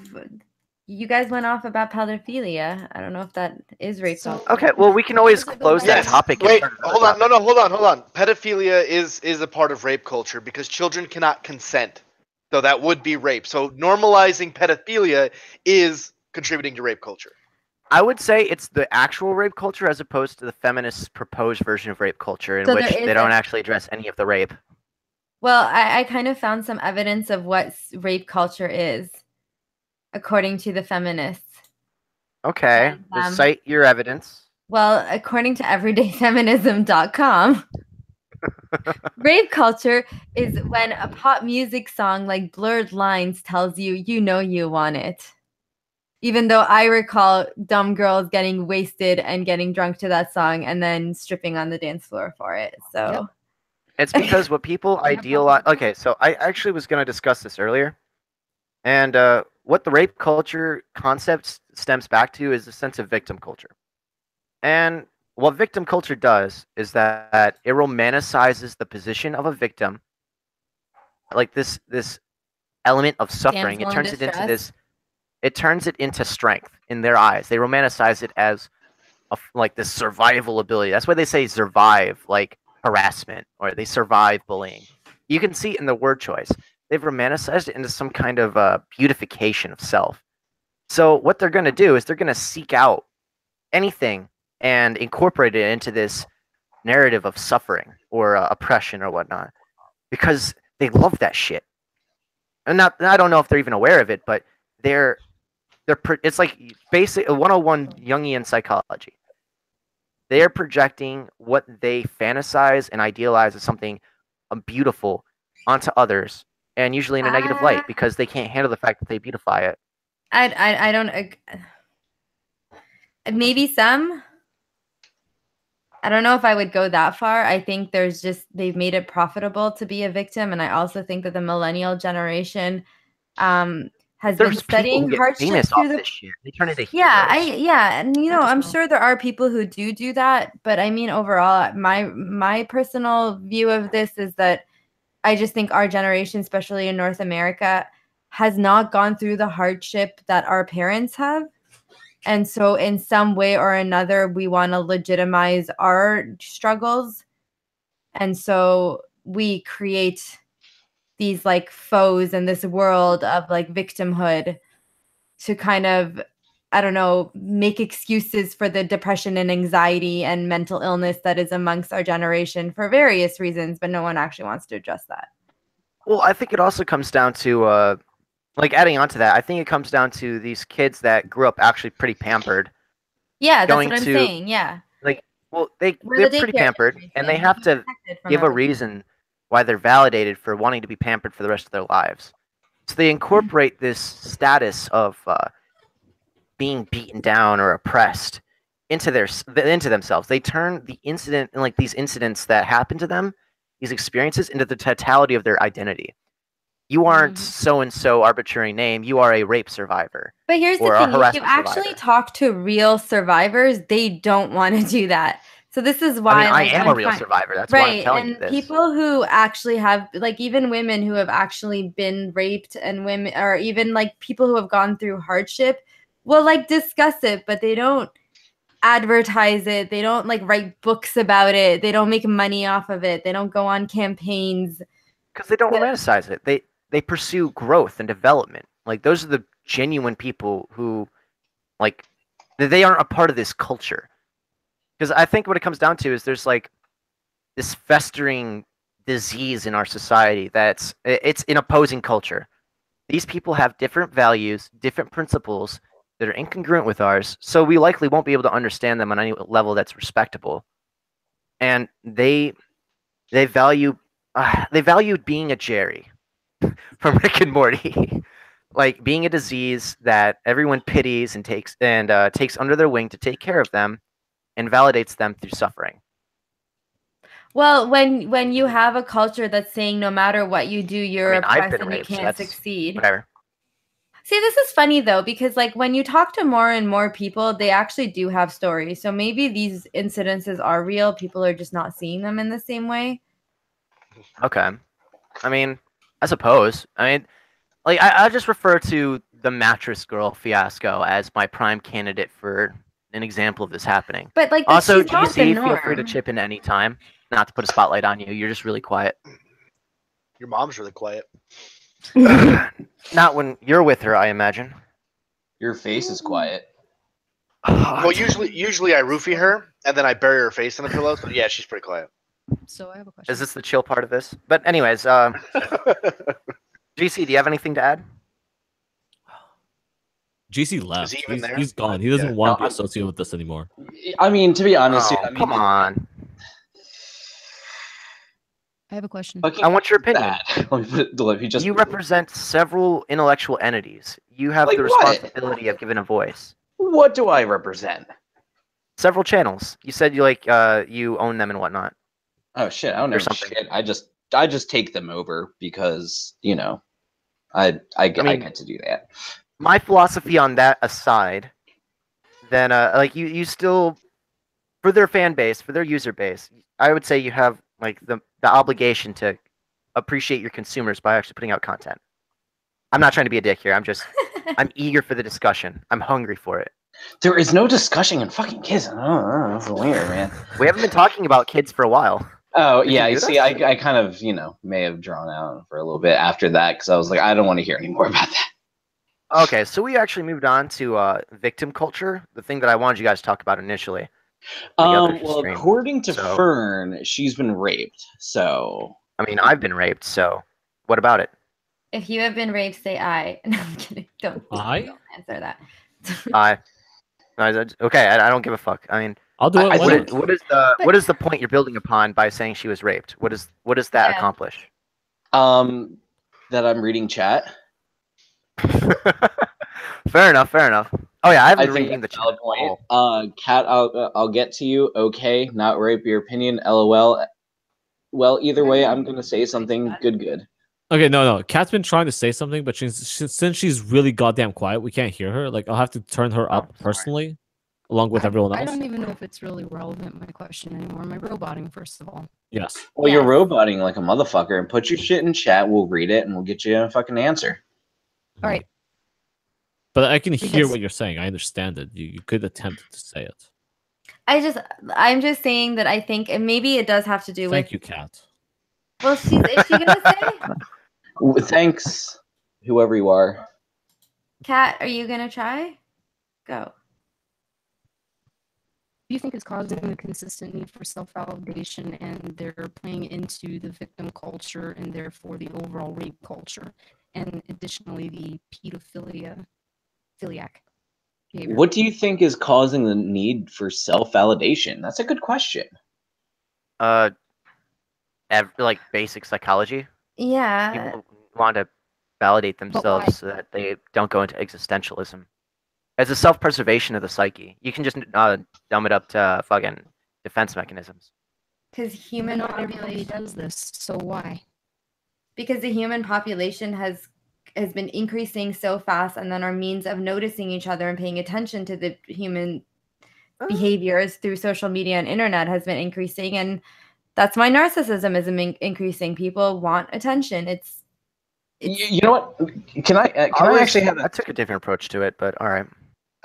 You guys went off about pedophilia. I don't know if that is rape. Okay, well, we can always close that topic. Wait, hold on. No, hold on. Pedophilia is a part of rape culture because children cannot consent. So that would be rape. So normalizing pedophilia is contributing to rape culture. I would say it's the actual rape culture as opposed to the feminists' proposed version of rape culture in which they don't actually address any of the rape. Well, I kind of found some evidence of what rape culture is, according to the feminists. Okay, cite your evidence. Well, according to everydayfeminism.com. Rape culture is when a pop music song like Blurred Lines tells you you know you want it. Even though I recall dumb girls getting wasted and getting drunk to that song and then stripping on the dance floor for it. So Yep. It's because what people idealize. Okay, so I actually was going to discuss this earlier, and what the rape culture concept stems back to is the sense of victim culture. And what victim culture does is that it romanticizes the position of a victim, like this element of suffering. Damsel It in turns it into distress. this. It turns it into strength in their eyes. They romanticize it as like this survival ability. That's why they say survive, like harassment, or they survive bullying. You can see it in the word choice. They've romanticized it into some kind of beautification of self. So what they're going to do is they're going to seek out anything and incorporate it into this narrative of suffering or oppression or whatnot, because they love that shit. And I don't know if they're even aware of it, but it's like basic 101 Jungian psychology. They are projecting what they fantasize and idealize as something beautiful onto others, and usually in a negative light, because they can't handle the fact that they beautify it. I don't. Maybe some. I don't know if I would go that far. I think they've made it profitable to be a victim, and I also think that the millennial generation has been studying hardship through the. This shit. They turn into Yeah, heroes. and I'm sure there are people who do that, but I mean overall, my personal view of this is that I just think our generation, especially in North America, has not gone through the hardship that our parents have. And so in some way or another, we want to legitimize our struggles. And so we create these like foes in this world of like victimhood to kind of, I don't know, make excuses for the depression and anxiety and mental illness that is amongst our generation for various reasons, but no one actually wants to address that. Well, I think it also comes down to like adding on to that, I think it comes down to these kids that grew up actually pretty pampered. Yeah, that's what I'm saying. Yeah. Like, well, they're pretty pampered, and they have to give a reason why they're validated for wanting to be pampered for the rest of their lives. So they incorporate this status of being beaten down or oppressed into themselves. They turn the incident and like these incidents that happen to them, these experiences, into the totality of their identity. You aren't so and so arbitrary name. You are a rape survivor. But here's the thing: if you actually talk to real survivors, they don't want to do that. So this is why I am a real survivor. That's why I'm telling you this. People who actually have, like, even women who have actually been raped, and women, or even like people who have gone through hardship, will like discuss it, but they don't advertise it. They don't like write books about it. They don't make money off of it. They don't go on campaigns because they don't romanticize it. They pursue growth and development. Like, those are the genuine people who, like, they aren't a part of this culture. Because I think what it comes down to is there's like this festering disease in our society it's an opposing culture. These people have different values, different principles that are incongruent with ours, so we likely won't be able to understand them on any level that's respectable. And they value being a Jerry from Rick and Morty, like being a disease that everyone pities and takes under their wing to take care of them and validates them through suffering. Well, when you have a culture that's saying no matter what you do, you're oppressed and you can't succeed. Whatever. See, this is funny though, because like when you talk to more and more people, they actually do have stories. So maybe these incidences are real. People are just not seeing them in the same way. Okay. I mean, I suppose. I mean, like, I just refer to the mattress girl fiasco as my prime candidate for an example of this happening. But like, also, GC, feel free to chip in any time. Not to put a spotlight on you. You're just really quiet. Your mom's really quiet. Not when you're with her, I imagine. Your face is quiet. Well, usually I roofie her and then I bury her face in the pillow. So yeah, she's pretty quiet. So I have a question. Is this the chill part of this? But anyways, GC, do you have anything to add? GC left. Is he even there? He's gone. He doesn't want to be associated with this anymore. I mean, to be honest, come on. I have a question. I want your opinion. You represent several intellectual entities. You have Like the what? responsibility of giving a voice. What do I represent? Several channels. You said you own them and whatnot. Oh shit! I don't know shit. I just take them over because I get to do that. My philosophy on that aside, then you still, for their fan base, for their user base, I would say you have like the obligation to appreciate your consumers by actually putting out content. I'm not trying to be a dick here. I'm eager for the discussion. I'm hungry for it. There is no discussion in fucking kids. Oh, that's weird, man. We haven't been talking about kids for a while. Oh, yeah, I see. I kind of, may have drawn out for a little bit after that because I was like, I don't want to hear any more about that. Okay, so we actually moved on to victim culture, the thing that I wanted you guys to talk about initially. Well, according to Fern, she's been raped, so... I mean, I've been raped, so what about it? If you have been raped, say I. No, I'm kidding. Don't answer that. I. Okay, I don't give a fuck. I mean... I'll do it. What is the point you're building upon by saying she was raped? What does that accomplish? That I'm reading chat. Fair enough. Oh yeah, I haven't been reading the chat. Kat, I'll get to you. Okay, not rape your opinion. LOL. Well, either way, I'm gonna say something. Good. Okay, no. Kat's been trying to say something, but since she's really goddamn quiet, we can't hear her. Like, I'll have to turn her up personally. Along with everyone else. I don't even know if it's really relevant, my question anymore. Am I roboting, first of all? Yes. Well, you're roboting like a motherfucker, and put your shit in chat, we'll read it, and we'll get you a fucking answer. All right. But I can hear what you're saying. I understand it. You could attempt to say it. I'm just saying that I think, and maybe it does have to do with... Thank you, Kat. Well, is she going to say? Thanks, whoever you are. Kat, are you going to try? Go. Do you think it's causing a consistent need for self-validation, and they're playing into the victim culture and therefore the overall rape culture, and additionally the philiac behavior? What do you think is causing the need for self-validation? That's a good question. Like basic psychology. Yeah. People want to validate themselves so that they don't go into existentialism. It's a self-preservation of the psyche. You can just dumb it up to fucking defense mechanisms. Because human population does this, so why? Because the human population has been increasing so fast, and then our means of noticing each other and paying attention to the human behaviors through social media and internet has been increasing, and that's why narcissism is increasing. People want attention. It's you know what? Can I actually have? I took a different approach to it, but all right.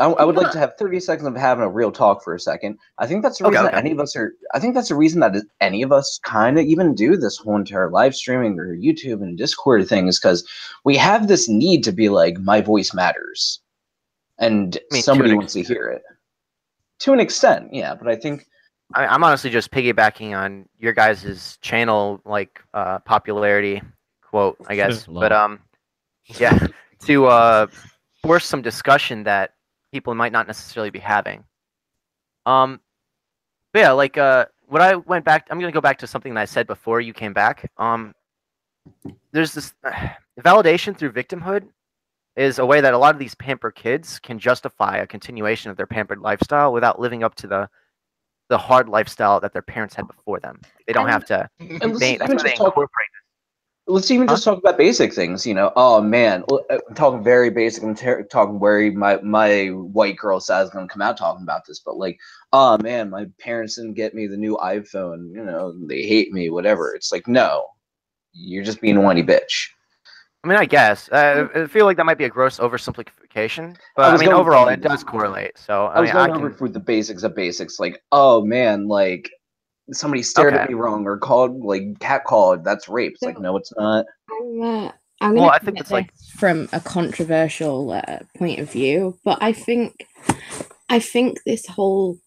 I would like to have 30 seconds of having a real talk for a second. I think that's the reason that any of us are. I think that's the reason that any of us kind of even do this whole entire live streaming or YouTube and Discord thing is because we have this need to be like, my voice matters, and somebody wants to hear it. To an extent, yeah. But I think I'm honestly just piggybacking on your guys' channel popularity quote, I guess. But yeah, to force some discussion that people might not necessarily be having. But yeah, when I went back, I'm gonna go back to something that I said before you came back. There's this validation through victimhood is a way that a lot of these pampered kids can justify a continuation of their pampered lifestyle without living up to the hard lifestyle that their parents had before them. They don't have to. Let's even just talk about basic things, Oh man, I'm talking very basic. I'm talking where my white girl side is going to come out talking about this, but oh man, my parents didn't get me the new iPhone. They hate me, whatever. It's like, no, you're just being a whiny bitch. I mean, I guess I feel like that might be a gross oversimplification, but I mean, overall, it does correlate. So I was going over for the basics of basics, oh man, somebody stared at me wrong or catcalled. That's rape. It's like, no, it's not. I think it's from a controversial point of view, but I think this whole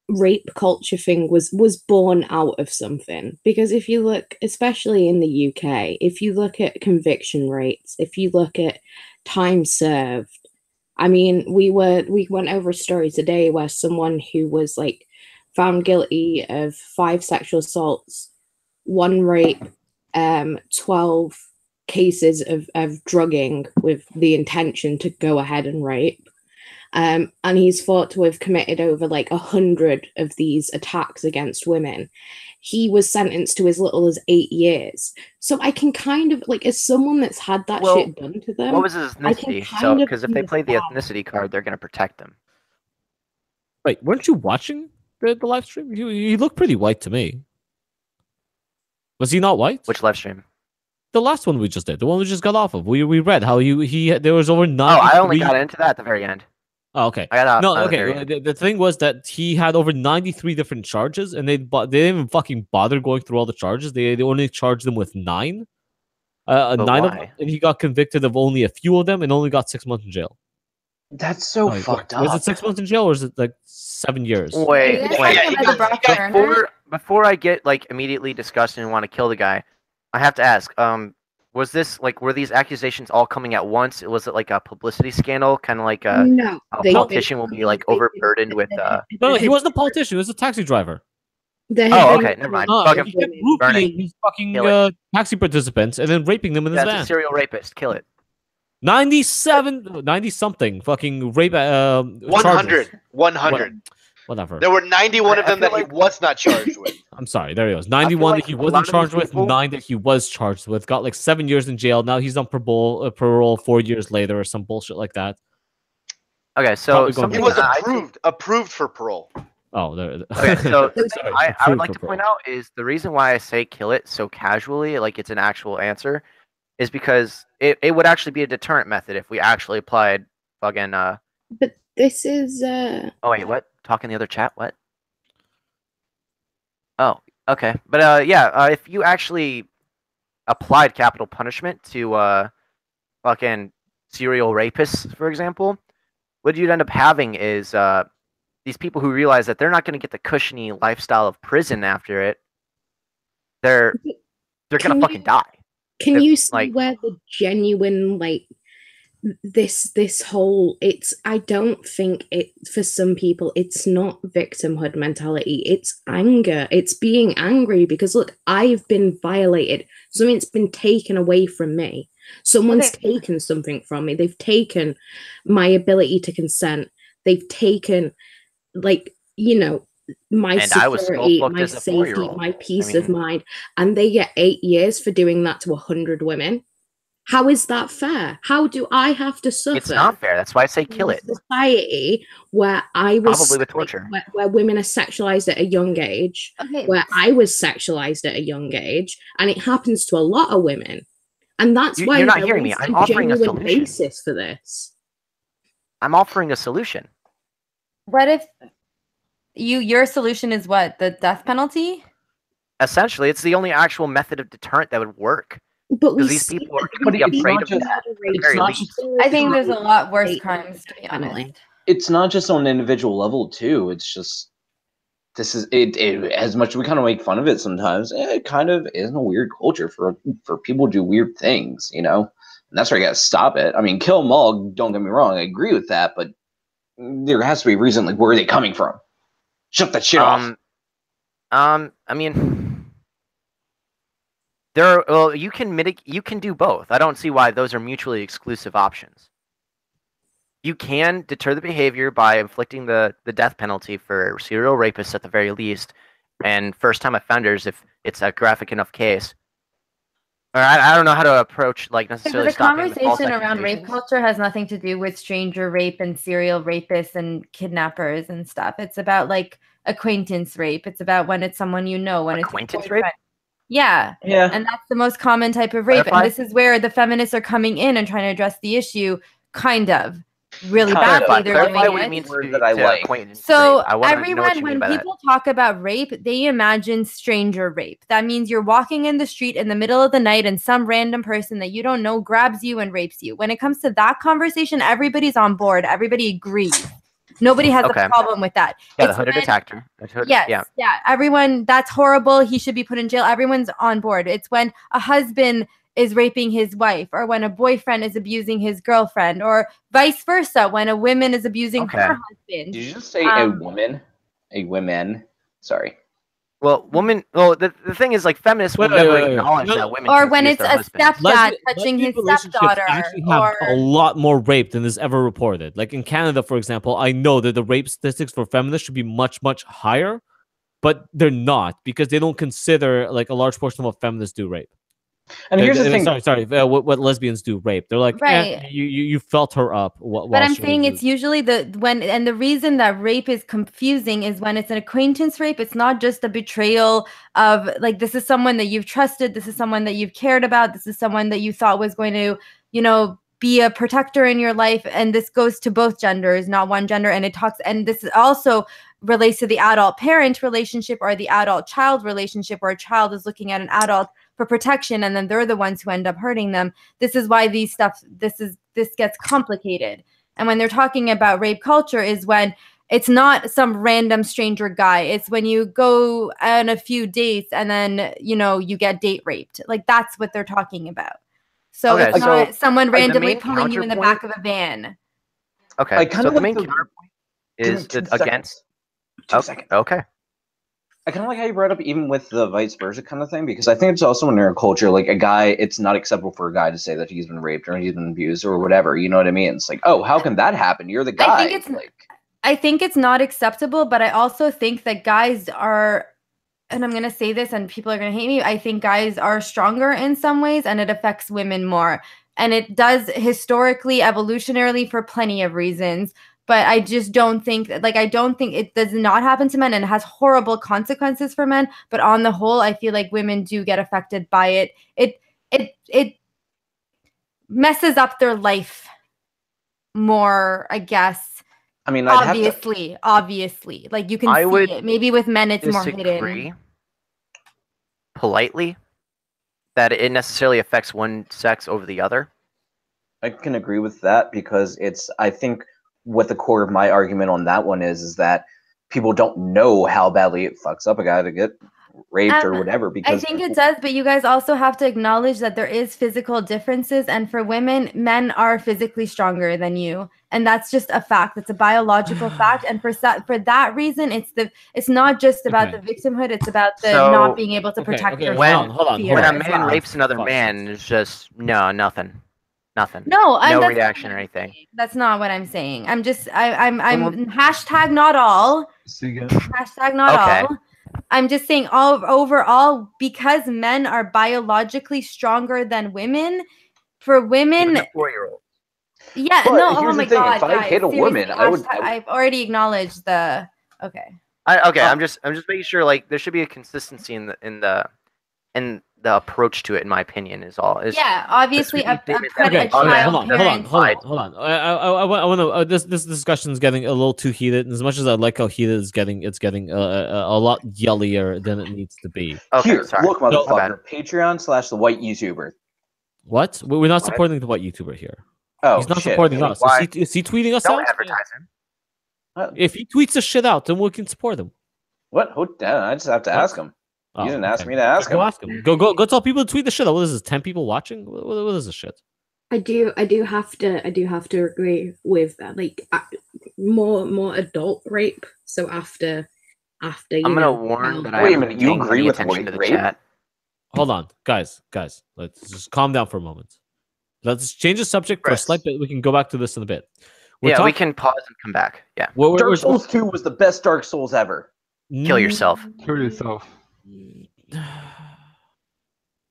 rape culture thing was born out of something, because if you look, especially in the UK, if you look at conviction rates, if you look at time served, I mean, we went over a story today where someone who was found guilty of 5 sexual assaults 1 rape, 12 cases of drugging with the intention to go ahead and rape. And he's thought to have committed over like 100 of these attacks against women. He was sentenced to as little as 8 years. So I can kind of, like, as someone that's had that shit done to them. What was his ethnicity? So, because if they play the ethnicity card, they're going to protect him. Wait, weren't you watching the live stream? He looked pretty white to me. Was he not white? Which live stream? The last one we just did, the one we just got off of. We read how there was over 93. Oh, I only got into that at the very end. Oh, okay. I got no, okay. The thing was that he had over 93 different charges, and they didn't even fucking bother going through all the charges. They only charged them with 9. 9 of them, and he got convicted of only a few of them, and only got 6 months in jail. That's so fucked up. Was it 6 months in jail, or is it like 7 years? Wait. Before I get like immediately disgusted and want to kill the guy, I have to ask. Was this like, were these accusations all coming at once? Was it like a publicity scandal, kind of like a politician will be like overburdened with? No, he wasn't a politician. He was a taxi driver. Okay, never mind. He kept roofing these fucking taxi participants and then raping them in his van. That's a serial rapist. Kill it. 90 something fucking rape. 100. 100. Whatever. There were 91 of them that he was not charged with. I'm sorry, there he was. 91 that he wasn't charged with, 9 that he was charged with. Got like 7 years in jail. Now he's on parole 4 years later or some bullshit like that. Okay, so he was approved for parole. Oh, there. Okay, so I would like to point out is the reason why I say kill it so casually, like it's an actual answer, is because it would actually be a deterrent method if we actually applied fucking. But this is. Oh wait, what? Talk in the other chat. What? Oh, okay, but if you actually applied capital punishment to fucking serial rapists, for example, what you'd end up having is these people who realize that they're not going to get the cushiony lifestyle of prison after it. They're gonna fucking die. Can you see where the genuine this whole I don't think it, for some people, it's not victimhood mentality, it's anger. It's being angry because look, I've been violated. Something's been taken away from me. Someone's taken something from me. They've taken my ability to consent. They've taken my security, my safety, my peace of mind. And they get 8 years for doing that to 100 women. How is that fair? How do I have to suffer? It's not fair. That's why I say kill it. Society where I was probably with torture, where women are sexualized at a young age, where I was sexualized at a young age, and it happens to a lot of women, and that's why you're not hearing me. I'm offering a solution. Basis for this. I'm offering a solution. What if your solution is what? The death penalty? Essentially, it's the only actual method of deterrent that would work. But these people are going to be afraid of that. I think there's a lot worse crimes, to be honest. It's not just on an individual level, too. It's just, this is, it as much as we kind of make fun of it sometimes, it kind of is a weird culture for people to do weird things, you know? And that's where you got to stop it. I mean, kill them all, don't get me wrong, I agree with that, but there has to be a reason, like, where are they coming from? Shut that shit off. I mean... you can do both. I don't see why those are mutually exclusive options. You can deter the behavior by inflicting the death penalty for serial rapists at the very least, and first-time offenders if it's a graphic enough case. Or I don't know how to approach necessarily stopping the conversation around rape culture has nothing to do with stranger rape and serial rapists and kidnappers and stuff. It's about acquaintance rape. It's about when it's someone you know. When acquaintance rape. Yeah. And that's the most common type of rape. And this is where the feminists are coming in and trying to address the issue, kind of. Really badly. They're doing it. So everyone, when people talk about rape, they imagine stranger rape. That means you're walking in the street in the middle of the night and some random person that you don't know grabs you and rapes you. When it comes to that conversation, everybody's on board. Everybody agrees. Nobody has a problem with that. Yeah, the hooded attacker. Yeah. Everyone, that's horrible. He should be put in jail. Everyone's on board. It's when a husband is raping his wife, or when a boyfriend is abusing his girlfriend, or vice versa, when a woman is abusing her husband. Did you just say a woman? A women? Sorry. Well, woman. Well, the thing is, like, feminists will never acknowledge that women. Or can when abuse it's their a husbands. stepdad touching his relationships stepdaughter, actually have or a lot more rape than is ever reported. Like in Canada, for example, I know that the rape statistics for feminists should be much, much higher, but they're not because they don't consider like a large portion of what feminists do rape. And here's the thing. Sorry. What lesbians do rape? They're like, right. You felt her up. But I'm saying it's usually the reason that rape is confusing is when it's an acquaintance rape. It's not just a betrayal of like this is someone that you've trusted, this is someone that you've cared about, this is someone that you thought was going to, be a protector in your life, and this goes to both genders, not one gender. And this also relates to the adult parent relationship or the adult child relationship, where a child is looking at an adult for protection, and then they're the ones who end up hurting them. This is why this gets complicated. And when they're talking about rape culture is when it's not some random stranger guy. It's when you go on a few dates and then, you get date raped. Like that's what they're talking about. So okay, it's not someone randomly like, pulling you in the back of a van. Okay, so the main counterpoint is against... 2 seconds. Okay. I kind of like how you brought up even with the vice versa kind of thing, because I think it's also in our culture, like a guy, it's not acceptable for a guy to say that he's been raped or he's been abused or whatever. You know what I mean? It's like, oh, how can that happen? You're the guy. I think it's not acceptable, but I also think that guys are, and I'm going to say this and people are going to hate me, I think guys are stronger in some ways and it affects women more. And it does historically, evolutionarily, for plenty of reasons. But I just don't think, it does not happen to men, and it has horrible consequences for men. But on the whole, I feel like women do get affected by it. It messes up their life more, I guess. I mean, obviously, like you can see it. Maybe with men, it's more hidden. Politely, that it necessarily affects one sex over the other. I can agree with that because I think what the core of my argument on that one is that people don't know how badly it fucks up a guy to get raped or whatever. Because I think it does, but you guys also have to acknowledge that there is physical differences, and for women, men are physically stronger than you, and that's just a fact. It's a biological fact, and for that reason, it's not just about the victimhood; it's about the not being able to protect yourself. Hold on. When a man rapes another man, it's just nothing. No, reaction or anything. That's not what I'm saying. I'm hashtag not all. Hashtag not all. I'm just saying overall, because men are biologically stronger than women, for women... 4-year-old. Yeah, but no, oh my God, if I hit a woman, I've already acknowledged the... Okay. I'm just making sure, like, there should be a consistency in the approach to it, in my opinion, is all. Obviously, hold on. I want to. This discussion is getting a little too heated, and as much as I like how heated it's getting a lot yellier than it needs to be. Okay, here, look, motherfucker. Patreon / the white YouTuber. What? We're not supporting the white YouTuber here. Oh, he's not supporting us. Is he tweeting us out? Advertise him. If he tweets us shit out, then we can support him. What? I just have to ask him. You didn't ask me to ask him. Go ask him. Go tell people to tweet the shit out. What is this? 10 people watching? What is this shit? I do have to agree with that. Like more adult rape. So after I'm gonna warn that. Wait a minute. You agree with rape? Chat. Hold on, guys. Let's just calm down for a moment. Let's change the subject for a slight bit. We can go back to this in a bit. We can pause and come back. Yeah. Dark Souls 2 was the best Dark Souls ever. Kill yourself.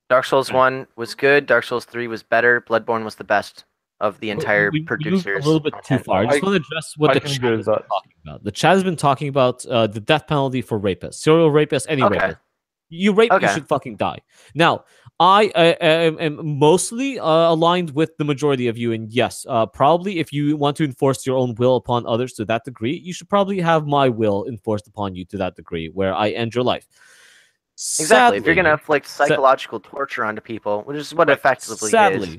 Dark Souls 1 was good. Dark Souls 3 was better. Bloodborne was the best of the entire producers. A little bit too far. I just want to address what the chat has been talking about. The chat has been talking about the death penalty for rapists, serial rapists, any rapist. You rape, you should fucking die. Now, I am mostly aligned with the majority of you, and yes, probably if you want to enforce your own will upon others to that degree, you should probably have my will enforced upon you to that degree, where I end your life. Exactly. Sadly, if you're going to inflict psychological torture onto people, which is what effectively is.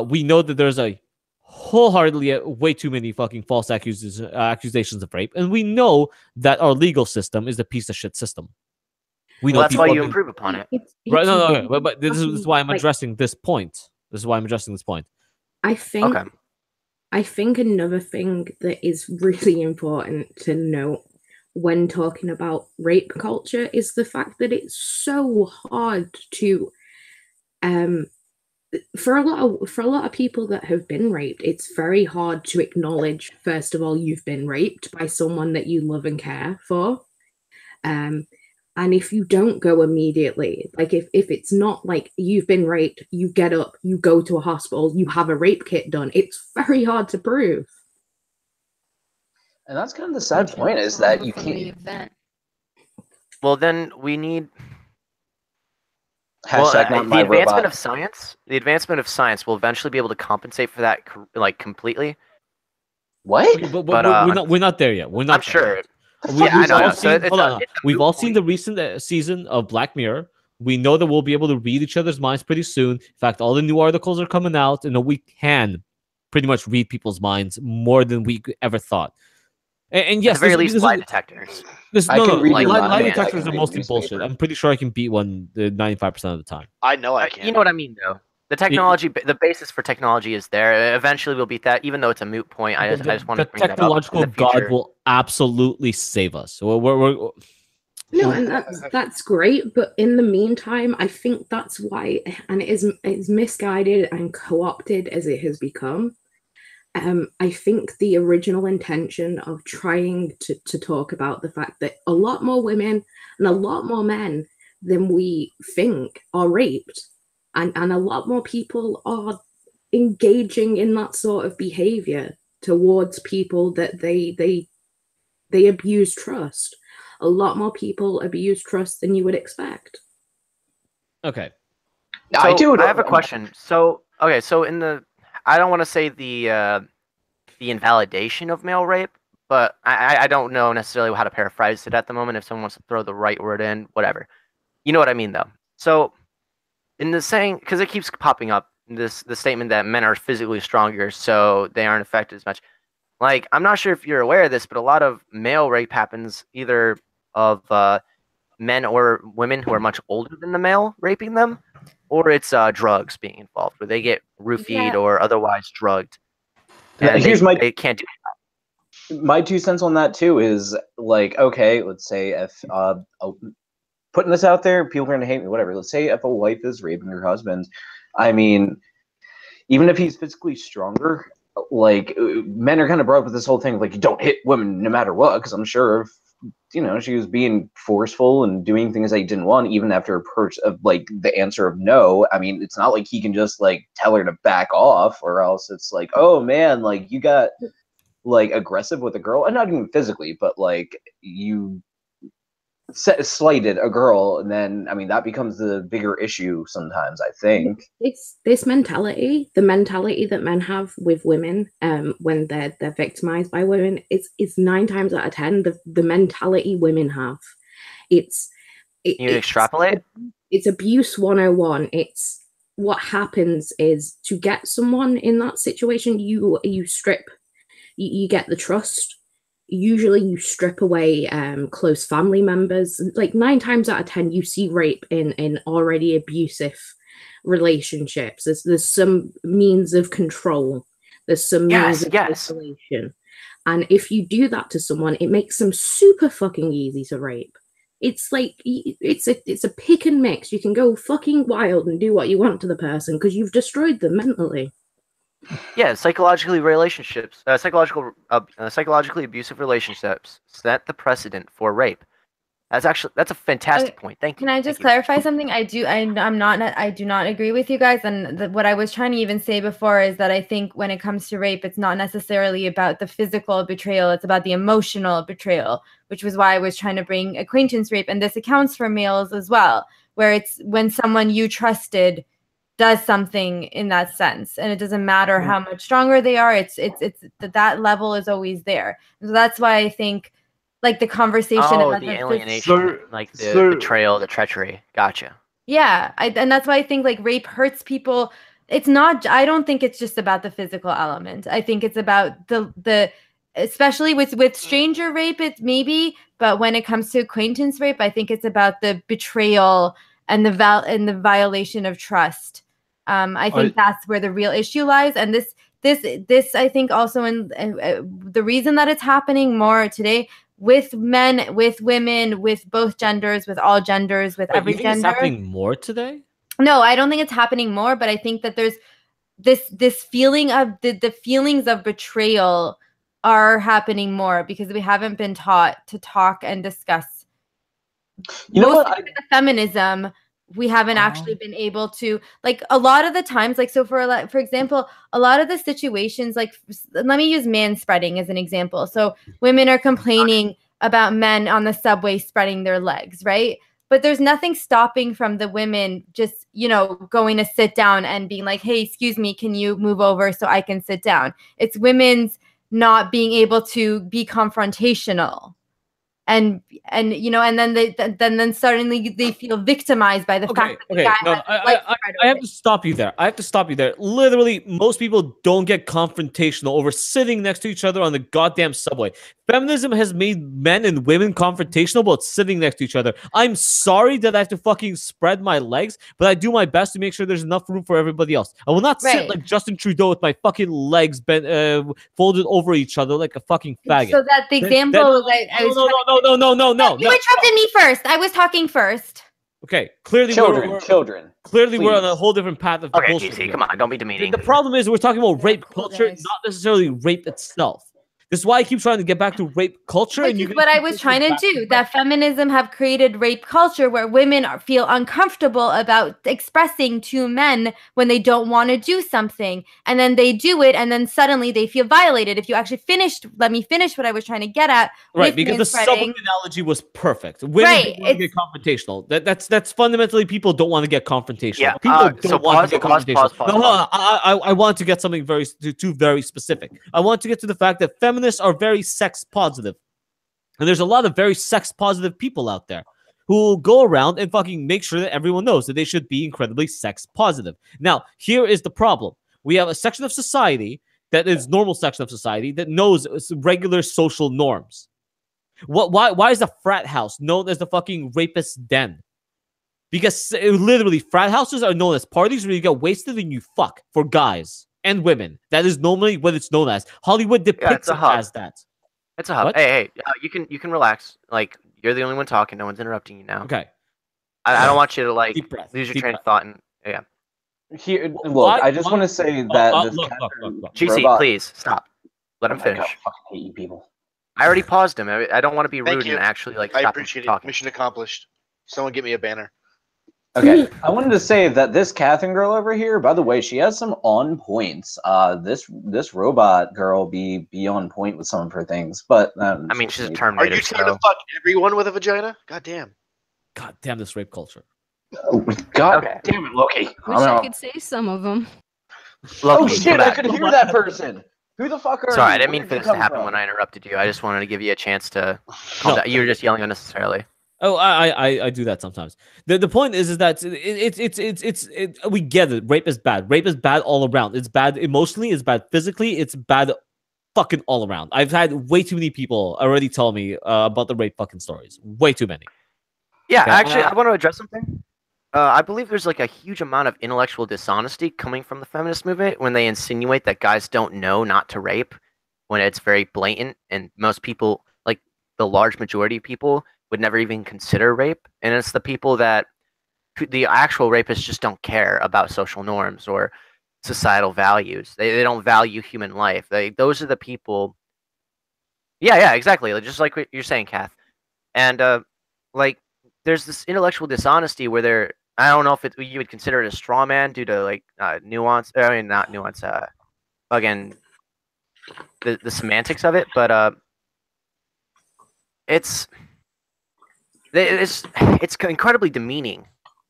We know that there's a wholeheartedly way too many fucking false accusations of rape, and we know that our legal system is a piece of shit system. That's why you improve upon it. Right? No. But this is why I'm addressing this point. I think another thing that is really important to note when talking about rape culture is the fact that it's so hard to for a lot of people that have been raped, it's very hard to acknowledge, first of all, you've been raped by someone that you love and care for. And if you don't go immediately, like if it's not like you've been raped, you get up, you go to a hospital, you have a rape kit done, it's very hard to prove. And that's kind of the sad point, is that you From the can't. event. Well, then we need. Hashtag not my robot. The advancement of science will eventually be able to compensate for that, like, completely. What? Okay, but But, we're not there yet. We're not. I'm sure. Yet. Yeah, I know. Hold on. We've all seen the recent season of Black Mirror. We know that we'll be able to read each other's minds pretty soon. In fact, all the new articles are coming out, and we can pretty much read people's minds more than we ever thought. And yes, at the very least, lie detectors. Lie detectors are mostly newspaper. bullshit. I'm pretty sure I can beat one 95% of the time. I know I can. You know what I mean, though. The technology, the basis for technology is there. Eventually, we'll beat that, even though it's a moot point. I just want to bring that up. The technological God will absolutely save us. So No, and that's great, but in the meantime, I think that's why, and it's misguided and co-opted as it has become. I think the original intention of trying to talk about the fact that a lot more women and a lot more men than we think are raped, and a lot more people are engaging in that sort of behavior towards people that they abuse trust. A lot more people abuse trust than you would expect. Okay. So, I have a question. So, okay, so I don't want to say the invalidation of male rape, but I don't know necessarily how to paraphrase it at the moment. If someone wants to throw the right word in, whatever. You know what I mean, though. So, in the saying, because it keeps popping up, the statement that men are physically stronger, so they aren't affected as much. Like, I'm not sure if you're aware of this, but a lot of male rape happens either of men or women who are much older than the male raping them, or it's drugs being involved, where they get roofied or otherwise drugged. And they can't do that. My 2 cents on that too is, like, okay, let's say if putting this out there, people are gonna hate me, whatever. Let's say if a wife is raping her husband, I mean, even if he's physically stronger, like, men are kind of brought up with this whole thing of, like, you don't hit women no matter what, because I'm sure if, she was being forceful and doing things that he didn't want, even after approach of, like, the answer of no, I mean, it's not like he can just, like, tell her to back off, or else it's like, oh man, like, you got, like, aggressive with a girl, and not even physically, but, like, you slighted a girl, and then, I mean, that becomes the bigger issue sometimes, I think. This mentality, the mentality that men have with women, when they're victimized by women, it's 9 times out of 10 the mentality women have. You extrapolate? It's abuse 101. It's what happens is, to get someone in that situation, you strip, you get the trust. Usually you strip away close family members. Like 9 times out of 10, you see rape in already abusive relationships. There's some means of control. There's some means of isolation. And if you do that to someone, it makes them super fucking easy to rape. It's like, it's a pick and mix. You can go fucking wild and do what you want to the person because you've destroyed them mentally. Yeah, psychologically abusive relationships set the precedent for rape. That's a fantastic point. Thank you. Can I just clarify something? I do not agree with you guys. And what I was trying to even say before is that I think when it comes to rape, it's not necessarily about the physical betrayal. It's about the emotional betrayal, which was why I was trying to bring acquaintance rape. And this accounts for males as well, where it's when someone you trusted does something in that sense, and it doesn't matter how much stronger they are. It's that level is always there. So that's why I think, like, the conversation about the alienation, like the betrayal, the treachery. Gotcha. Yeah, and that's why I think, like, rape hurts people. It's not. I don't think it's just about the physical element. I think it's about the especially with stranger rape. It's maybe, but when it comes to acquaintance rape, I think it's about the betrayal and the violation of trust. I think that's where the real issue lies. And this I think also in the reason that it's happening more today, with men, with women, with both genders, with all genders, with every you think gender. It's happening more today? No, I don't think it's happening more, but I think that there's this feeling of the feelings of betrayal are happening more because we haven't been taught to talk and discuss. You know what? The feminism, we haven't actually been able to, like, a lot of the times, like, so for example, a lot of the situations, like, let me use man spreading as an example. So women are complaining about men on the subway spreading their legs, right? But there's nothing stopping from the women just, you know, going to sit down and being like, hey, excuse me, can you move over so I can sit down? It's women's not being able to be confrontational. And you know, and then suddenly they feel victimized by the fact that the guy I have to stop you there. I have to stop you there. Literally, most people don't get confrontational over sitting next to each other on the goddamn subway. Feminism has made men and women confrontational about sitting next to each other. I'm sorry that I have to fucking spread my legs, but I do my best to make sure there's enough room for everybody else. I will not sit like Justin Trudeau with my fucking legs bent, folded over each other like a fucking faggot. So that the example was no. You interrupted me first. I was talking first. Okay, clearly children. Clearly, we're on a whole different path of bullshit. GC, come on, don't be demeaning. The problem is we're talking about rape culture, not necessarily rape itself. This is why I keep trying to get back to rape culture. Which is what I was trying to do. That feminism have created rape culture where women feel uncomfortable about expressing to men when they don't want to do something. And then they do it, and then suddenly they feel violated. If you actually let me finish what I was trying to get at. Right, because the subway analogy was perfect. Women don't want to get confrontational. That's fundamentally people don't want to get confrontational. Yeah, people don't want to get confrontational. I want to get something very specific. I want to get to the fact that feminists are very sex positive. And there's a lot of very sex positive people out there who will go around and fucking make sure that everyone knows that they should be incredibly sex positive. Now, here is the problem. We have a section of society that is normal section of society that knows regular social norms. Why is the frat house known as the fucking rapist den? Because literally frat houses are known as parties where you get wasted and you fuck for guys and women. That is normally what it's known as. Hollywood depicts it as that. It's a hub. What? Hey, you can relax. Like, you're the only one talking. No one's interrupting you now. Okay. I don't want you to like lose your train of thought. And yeah. Here, look, I just want to say that this look. GC, please stop. Let him finish. God, I fucking hate you people. I already paused him. I don't want to be rude and actually like. I appreciate it. Mission accomplished. Someone get me a banner. Okay, I wanted to say that this Catherine girl over here, by the way, she has some on points. This robot girl be on point with some of her things, but I mean, she's a Terminator. Are you trying to fuck everyone with a vagina? God damn. God damn this rape culture. Oh, God damn it, Loki. Wish I could say some of them. Loki, oh shit! I could hear that person. Who the fuck are you? Sorry, I didn't mean for this to happen when I interrupted you. I just wanted to give you a chance to calm down. You were just yelling unnecessarily. Oh, I do that sometimes. The point is that we get it. Rape is bad. Rape is bad all around. It's bad emotionally. It's bad physically. It's bad fucking all around. I've had way too many people already tell me about the rape fucking stories. Way too many. Yeah, actually, I want to address something. I believe there's like a huge amount of intellectual dishonesty coming from the feminist movement when they insinuate that guys don't know not to rape when it's very blatant, and most people, like the large majority of people, would never even consider rape. And it's the people that the actual rapists just don't care about social norms or societal values. They don't value human life. Those are the people. Yeah, exactly. Just like what you're saying, Kath. And like there's this intellectual dishonesty where they're, I don't know if you would consider it a straw man due to like nuance. I mean, not nuance. Again, the semantics of it, but it's incredibly demeaning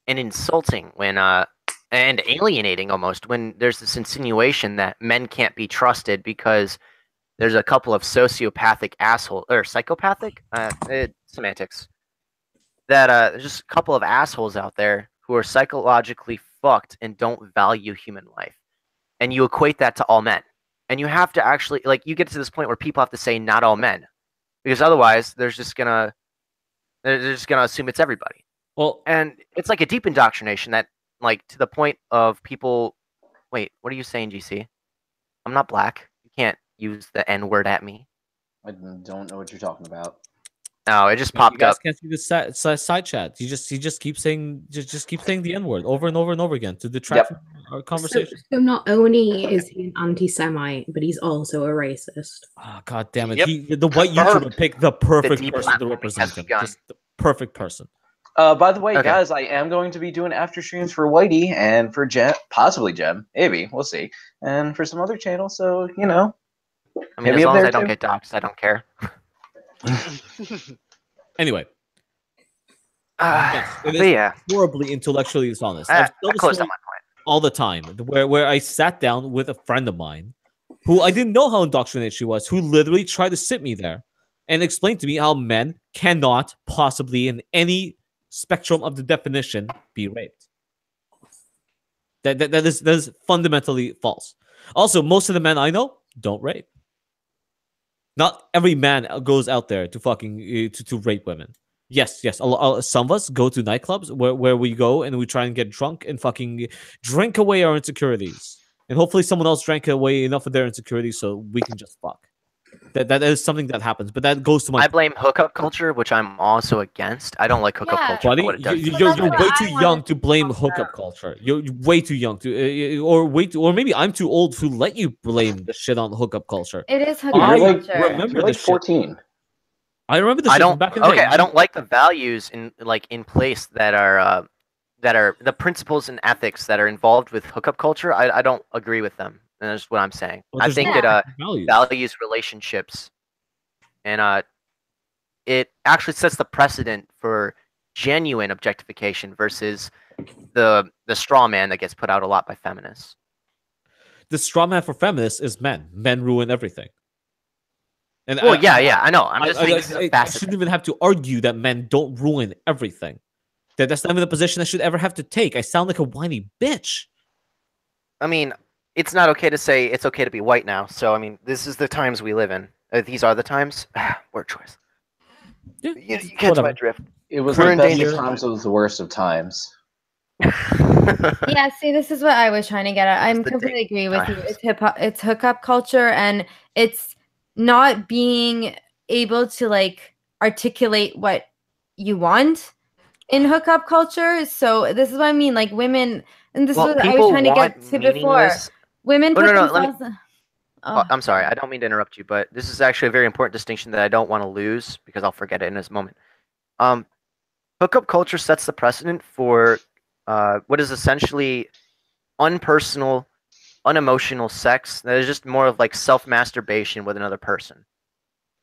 and insulting when and alienating almost when there's this insinuation that men can't be trusted because there's a couple of sociopathic asshole or psychopathic semantics that there's just a couple of assholes out there who are psychologically fucked and don't value human life, and you equate that to all men, and you have to actually like you get to this point where people have to say not all men, because otherwise they're just gonna assume it's everybody. Well, and it's like a deep indoctrination that, like, to the point of people. Wait, what are you saying, GC? I'm not black. You can't use the N word at me. I don't know what you're talking about. No, it just You popped guys up. can't see the side chat. He just keeps saying the N-word over and over and over again to detract from our conversation. So not only is he an anti-Semite, but he's also a racist. Oh, God damn it! Yep. The white Confirmed. YouTuber picked the perfect deep person to platforming represent has him. begun. Just the perfect person. By the way, Okay. guys, I am going to be doing after streams for Whitey and for Jem, possibly Jem, maybe we'll see, and for some other channels. So I mean, maybe as up long as there I don't too. get doxxed, I don't care. Anyway, yes, it But is yeah, horribly intellectually dishonest. I I've told the closed story on my point. all the time, where I sat down with a friend of mine who I didn't know how indoctrinated she was, who literally tried to sit me there and explain to me how men cannot possibly, in any spectrum of the definition, be raped. That is fundamentally false. Also, most of the men I know don't rape. Not every man goes out there to fucking to rape women. Yes. Some of us go to nightclubs where we go and we try and get drunk and fucking drink away our insecurities. And hopefully someone else drank away enough of their insecurities so we can just fuck. That is something that happens, but that goes to my. I blame hookup culture, which I'm also against. I don't like hookup Yeah. culture Buddy, for what it does. you're way too young to blame hookup culture. You're way too young to, or maybe I'm too old to let you blame the shit on hookup culture. It is Dude, hookup you're like, culture. remember you're like this shit. 14. I remember this I shit don't. from back in the Okay, day. I don't like the values in place that are the principles and ethics that are involved with hookup culture. I don't agree with them. And that's what I'm saying. Well, I there's think no it values. values relationships, and it actually sets the precedent for genuine objectification versus the straw man that gets put out a lot by feminists. The straw man for feminists is men. Men ruin everything. And Well, yeah, I know. I'm just saying this is a I facet. shouldn't even have to argue that men don't ruin everything. That's not even a position I should ever have to take. I sound like a whiny bitch. I mean, it's not okay to say it's okay to be white now. So, I mean, this is the times we live in. These are the times. Word choice. Yeah, You catch my drift. It was We're the in best danger. of times, it was the worst of times. Yeah, see, this is what I was trying to get at. I'm the completely agree with you. times. It's hip hop, it's hookup culture, and it's not being able to like articulate what you want in hookup culture. So this is what I mean. Like women, and this is what I was people trying to get want to before. meaningless- Women Oh, put no, let me- themselves. Oh, I'm sorry. I don't mean to interrupt you, but this is actually a very important distinction that I don't want to lose because I'll forget it in this moment. Hookup culture sets the precedent for what is essentially unpersonal, unemotional sex that is just more of like self-masturbation with another person,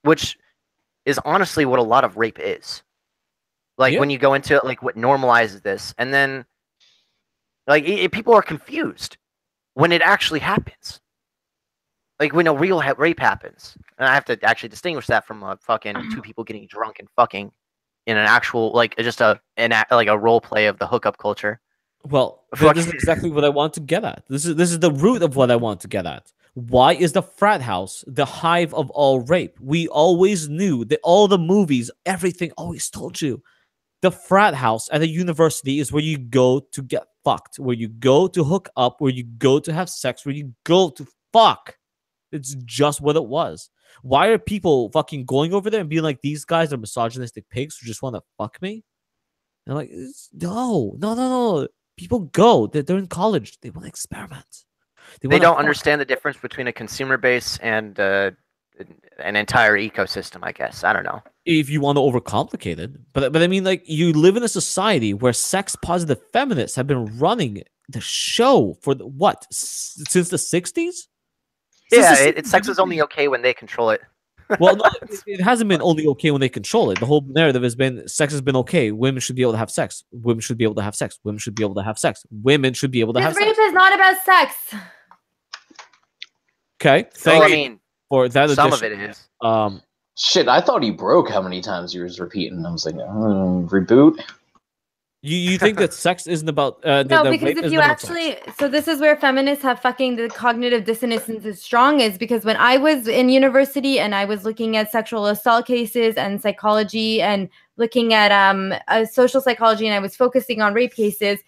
which is honestly what a lot of rape is. Like when you go into it, like what normalizes this, and then like people are confused when it actually happens. Like when a real rape happens, and I have to actually distinguish that from fucking two people getting drunk and fucking in an actual like just like a role play of the hookup culture. Well, this is exactly what I want to get at. This is the root of what I want to get at. Why is the frat house the hive of all rape? We always knew that all the movies, everything always told you. The frat house at a university is where you go to get fucked, where you go to hook up, where you go to have sex, where you go to fuck. It's just what it was. Why are people fucking going over there and being like, these guys are misogynistic pigs who just want to fuck me? And I'm like, no. People go. They're in college. They want to experiment. They don't understand the difference between a consumer base and an entire ecosystem, I guess. I don't know. If you want to overcomplicate it. But I mean, like, you live in a society where sex-positive feminists have been running the show for since the 60s? Yeah, sex is only okay when they control it. Well, no, it hasn't been only okay when they control it. The whole narrative has been sex has been okay. Women should be able to have sex. Women should be able to have sex. Women should be able to have sex. Women should be able to have sex. Rape is not about sex. Okay, I mean, for that. Some of it is. Shit, I thought he broke how many times he was repeating. I was like, reboot. You think that sex isn't about no, because if you actually, so this is where feminists have fucking the cognitive dissonance is strong, is because when I was in university and I was looking at sexual assault cases and psychology and looking at social psychology, and I was focusing on rape cases,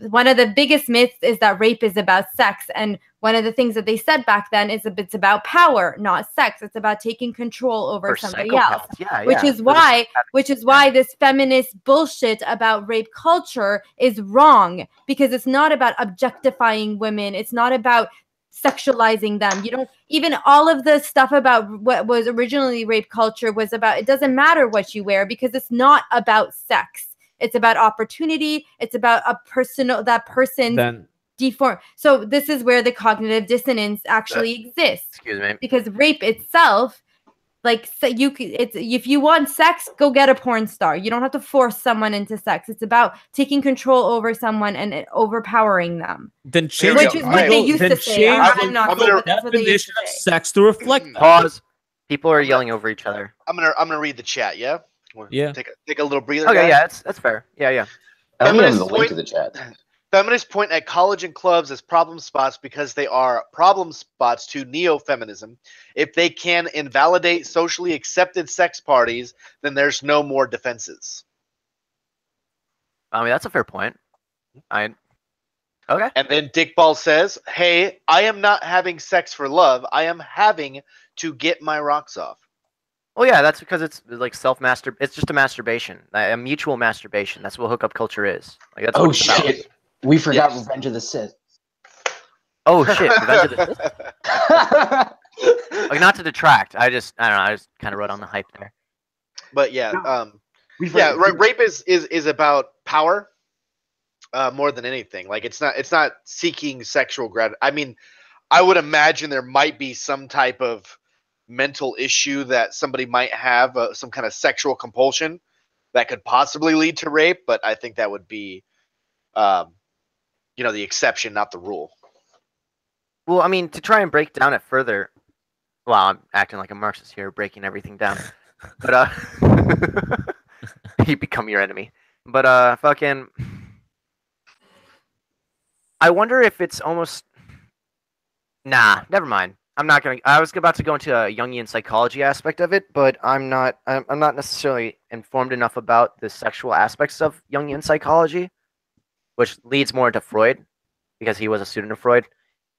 one of the biggest myths is that rape is about sex. And one of the things that they said back then is that it's about power, not sex. It's about taking control over somebody else. Yeah, which is why this feminist bullshit about rape culture is wrong, because it's not about objectifying women. It's not about sexualizing them. You don't even all of the stuff about what was originally rape culture was about. It doesn't matter what you wear because it's not about sex. It's about opportunity. It's about that person's deform. So this is where the cognitive dissonance actually exists. Excuse me. Because rape itself, like, so if you want sex, go get a porn star. You don't have to force someone into sex. It's about taking control over someone and overpowering them. Then change, which is what they used to say. I'm not saying, but that's what they used to say. Sex to reflect that. Pause. People are yelling over each other. I'm gonna read the chat. Yeah. Yeah. Take a little breather. Okay. Guys. Yeah. That's fair. Yeah. I don't even the link to the chat. Feminists point at college and clubs as problem spots because they are problem spots to neo-feminism. If they can invalidate socially accepted sex parties, then there's no more defenses. I mean, that's a fair point. Okay. And then Dick Ball says, "Hey, I am not having sex for love. I am having to get my rocks off." Well, yeah, that's because it's like It's just a masturbation, a mutual masturbation. That's what hookup culture is. Like, that's what it's shit! about. We forgot Revenge of the Sith. Oh shit! Revenge of the Sith. Like, not to detract. I don't know. I just kind of rode on the hype there. But yeah, rape is about power more than anything. Like, it's not seeking sexual I mean, I would imagine there might be some type of mental issue that somebody might have, some kind of sexual compulsion that could possibly lead to rape, but I think that would be the exception, not the rule. Well, I mean, to try and break down it further, well, I'm acting like a Marxist here, breaking everything down. But you become your enemy. But I wonder if it's almost never mind. I was about to go into a Jungian psychology aspect of it, but I'm not necessarily informed enough about the sexual aspects of Jungian psychology, which leads more into Freud, because he was a student of Freud.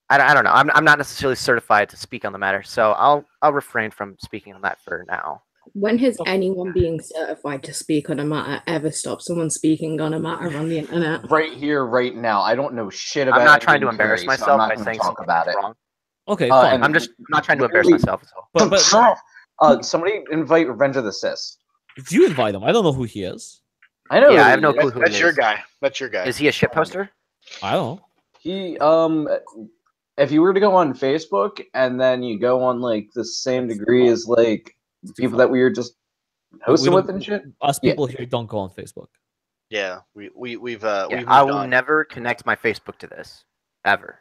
I don't know. I'm not necessarily certified to speak on the matter, so I'll refrain from speaking on that for now. When has anyone being certified to speak on a matter ever stopped someone speaking on a matter on the internet? Right here, right now. I don't know shit about it. I'm not trying to embarrass myself by saying something about it. wrong. Okay, fine. I'm not trying to embarrass myself as well. But somebody invite Revenge of the Sith. If you invite him, I don't know who he is. I know. Yeah, I have no clue who That's he your is. guy. That's your guy. Is he a shit poster? I don't know. He if you were to go on Facebook and then you go on like the same degree as like people that we were just hosting with and shit. Us people here don't go on Facebook. Yeah, we've I will never connect my Facebook to this ever.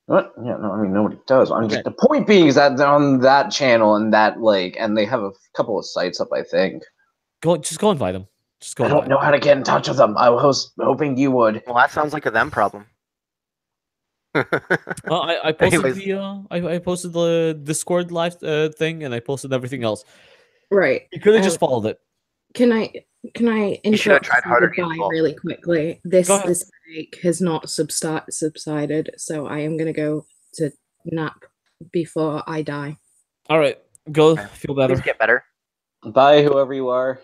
What? Yeah, no, I mean nobody does. I'm just the point being is that on that channel and that and they have a couple of sites up, I think. Just go invite them. Just go. I don't know how to get in touch with them. I was hoping you would. Well, that sounds like a them problem. Well, I posted I posted the Discord live thing, and I posted everything else. Right. You could have just followed it. Can I interrupt tried harder the guy really quickly? This headache has not subsided, so I am gonna go to nap before I die. All right, go. Feel better. Please get better. Bye, whoever you are.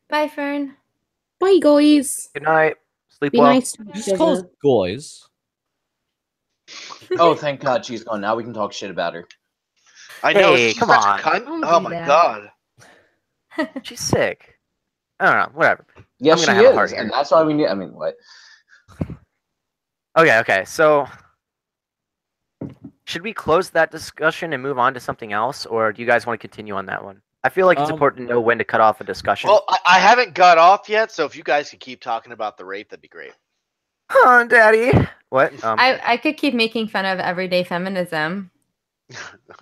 Bye, Fern. Bye, guys. Good night. Sleep Be well. nice to each Just call us other. guys. Oh, thank God she's gone. Now we can talk shit about her. I know. Hey, She's come such a on. cunt. Don't Oh do my that. God. She's sick. I don't know. Whatever. Yes, I'm she gonna have a heart is, here. and that's why we need. I mean, what? Okay. So, should we close that discussion and move on to something else, or do you guys want to continue on that one? I feel like it's important to know when to cut off a discussion. Well, I haven't got off yet, so if you guys could keep talking about the rape, that'd be great. Huh, Daddy? What? I could keep making fun of everyday feminism.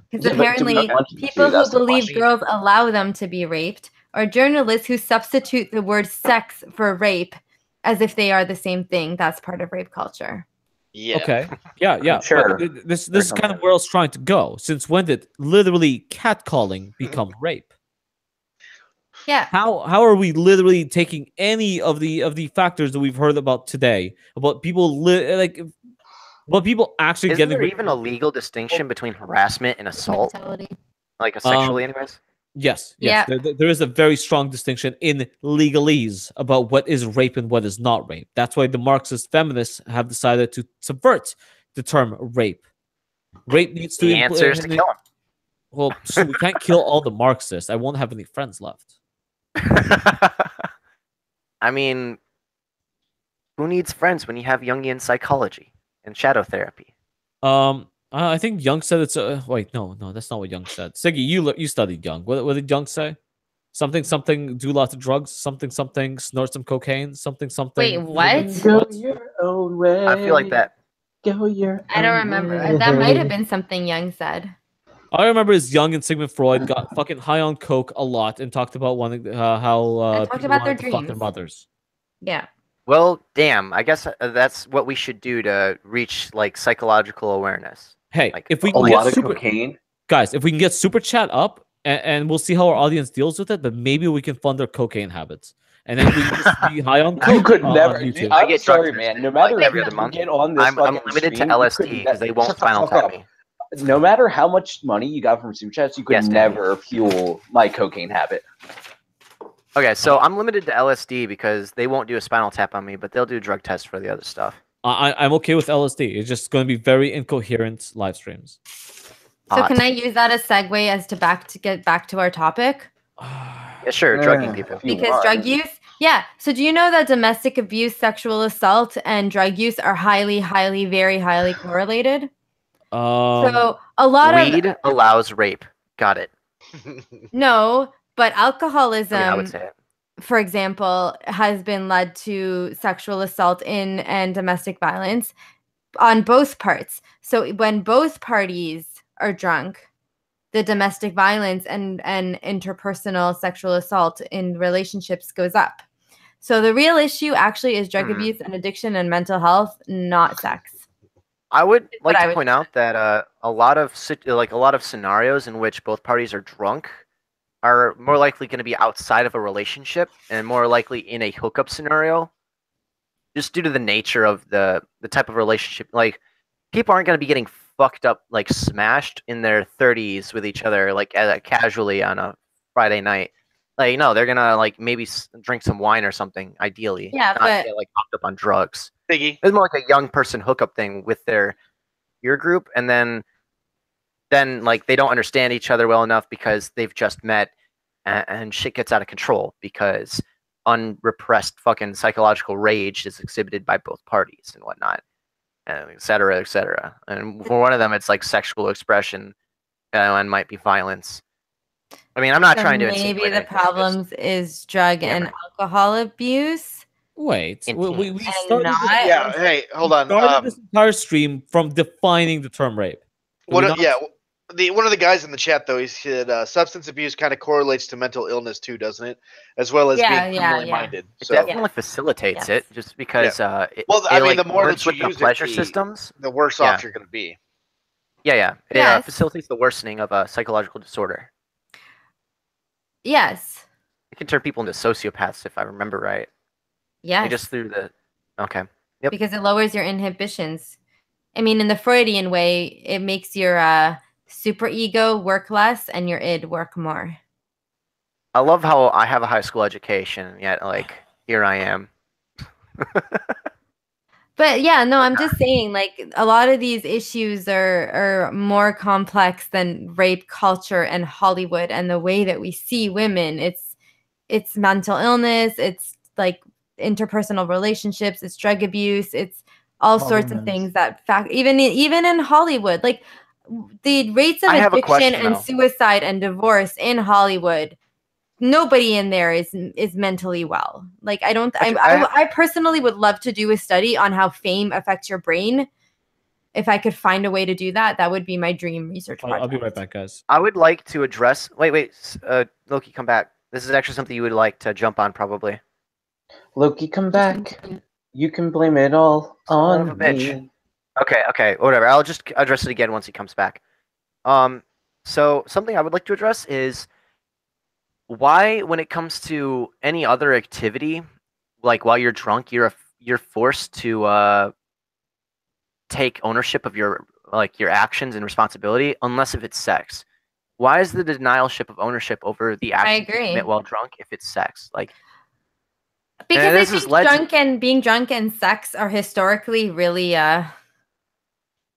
Because Yeah, but do we apparently want you to? people who That's the believe question. girls allow them to be raped are journalists who substitute the word sex for rape as if they are the same thing. That's part of rape culture. Yeah. Okay. Yeah. Sure. But this is kind of where I was trying to go. Since when did literally catcalling become rape? Yeah. How are we literally taking any of the factors that we've heard about today about people what people actually Isn't getting there even a legal distinction between harassment and assault? Mentality. Like sexually, anyways? Yes. Yeah. There is a very strong distinction in legalese about what is rape and what is not rape. That's why the Marxist feminists have decided to subvert the term rape. Rape needs to The answer is to kill well, so we can't kill all the Marxists. I won't have any friends left. him. I mean, who needs friends when you have Jungian psychology and shadow therapy? I think Jung said it's wait, no, that's not what Jung said. Siggy, you studied Jung. What did Jung say? Something, do lots of drugs. Something, snort some cocaine. Something. Wait, what? Go your own way. I feel like that. Go your I don't remember. That might have been something Young said. All I remember is Jung and Sigmund Freud got fucking high on coke a lot and talked about wanting how talked people about their wanted to fuck their dreams. mothers. Yeah. Well, damn. I guess that's what we should do to reach like psychological awareness. Hey, Like, if we A can lot get of super cocaine. guys, if we can get super chat up and we'll see how our audience deals with it, but maybe we can fund their cocaine habits. And then we can just be high on coke You could on never. YouTube. I I'm get sorry, drug man. tested, No matter like, every if other you month. get on this I'm fucking limited to stream, you LSD could because they won't shut the spinal fuck tap up. me. No matter how much money you got from super chats, you could Yes, Danny. never fuel my cocaine habit. Okay, so I'm limited to LSD because they won't do a spinal tap on me, but they'll do drug tests for the other stuff. I'm okay with LSD. It's just going to be very incoherent live streams. So Hot. can I use that as segue as to get back to our topic? Yeah, sure, drugging people. If you Because want. drug use, yeah. So do you know that domestic abuse, sexual assault, and drug use are very highly correlated? So a lot Weed of allows rape. Got it. no, but alcoholism, I would say it. for example, has been led to sexual assault and domestic violence on both parts. So when both parties are drunk, the domestic violence and interpersonal sexual assault in relationships goes up. So the real issue actually is drug abuse and addiction and mental health, not sex. I would like I to would point out that a lot of scenarios in which both parties are drunk are more likely going to be outside of a relationship and more likely in a hookup scenario, just due to the nature of the type of relationship. Like, people aren't going to be getting fucked up, like smashed in their 30s with each other, like casually on a Friday night. Like, no, they're gonna like maybe drink some wine or something. Ideally, Yeah, not but get like hopped up on drugs. Biggie. It's more like a young person hookup thing with their peer group, and then like they don't understand each other well enough because they've just met, and shit gets out of control because unrepressed fucking psychological rage is exhibited by both parties and whatnot, and et cetera, et cetera. And for one of them, it's like sexual expression, and might be violence. I mean, I'm not so trying to maybe insinuate the anything, problems is drug and alcohol abuse. Wait, we And started not- this, Yeah. Hey, hold on. started this entire stream from defining the term rape. Do we not? Yeah. One of the guys in the chat though, he said substance abuse kind of correlates to mental illness too, doesn't it? As well as Yeah, being yeah, criminally yeah. minded. it So definitely facilitates Yes. it, just because well, it I mean, like, the more works that with you the use pleasure it, systems. the worse Yeah. off you're going to be. Yeah. It Yes. facilitates the worsening of a psychological disorder. Yes. It can turn people into sociopaths, if I remember right. Yes. Like, just through the. Okay. Yep. Because it lowers your inhibitions. I mean, in the Freudian way, it makes your super ego work less and your id work more. I love how I have a high school education, and yet like here I am. But yeah, no, I'm just saying, like, a lot of these issues are more complex than rape culture and Hollywood and the way that we see women. It's mental illness, it's like interpersonal relationships, it's drug abuse, it's all sorts of things that even in Hollywood, like the rates of I have a addiction question, and though. suicide and divorce in Hollywood, nobody in there is mentally well. Like, I personally would love to do a study on how fame affects your brain. If I could find a way to do that, that would be my dream research project. I'll be right back, guys. I would like to address. Wait, Loki, come back. This is actually something you would like to jump on, probably. Loki, come back. You can blame it all Son on of a bitch. me. Okay, whatever. I'll just address it again once he comes back. So something I would like to address is why, when it comes to any other activity, like while you're drunk, you're forced to take ownership of your actions and responsibility, unless if it's sex. Why is the denialship of ownership over the actions you agree. commit while drunk if it's sex? Like, Because and I this has think led to, drunk and being drunk and sex are historically really I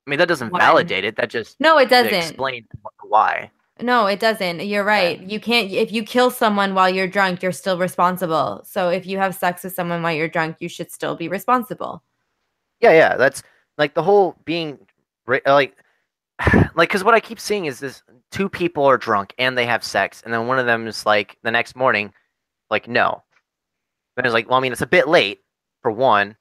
mean, that doesn't One. validate it. That just no, it doesn't. explains why. No, it doesn't. You're right. You can't, if you kill someone while you're drunk, you're still responsible. So if you have sex with someone while you're drunk, you should still be responsible. Yeah, that's like the whole being like because what I keep seeing is this: two people are drunk and they have sex, and then one of them is like the next morning, like no. And it's like, well, I mean, it's a bit late for one.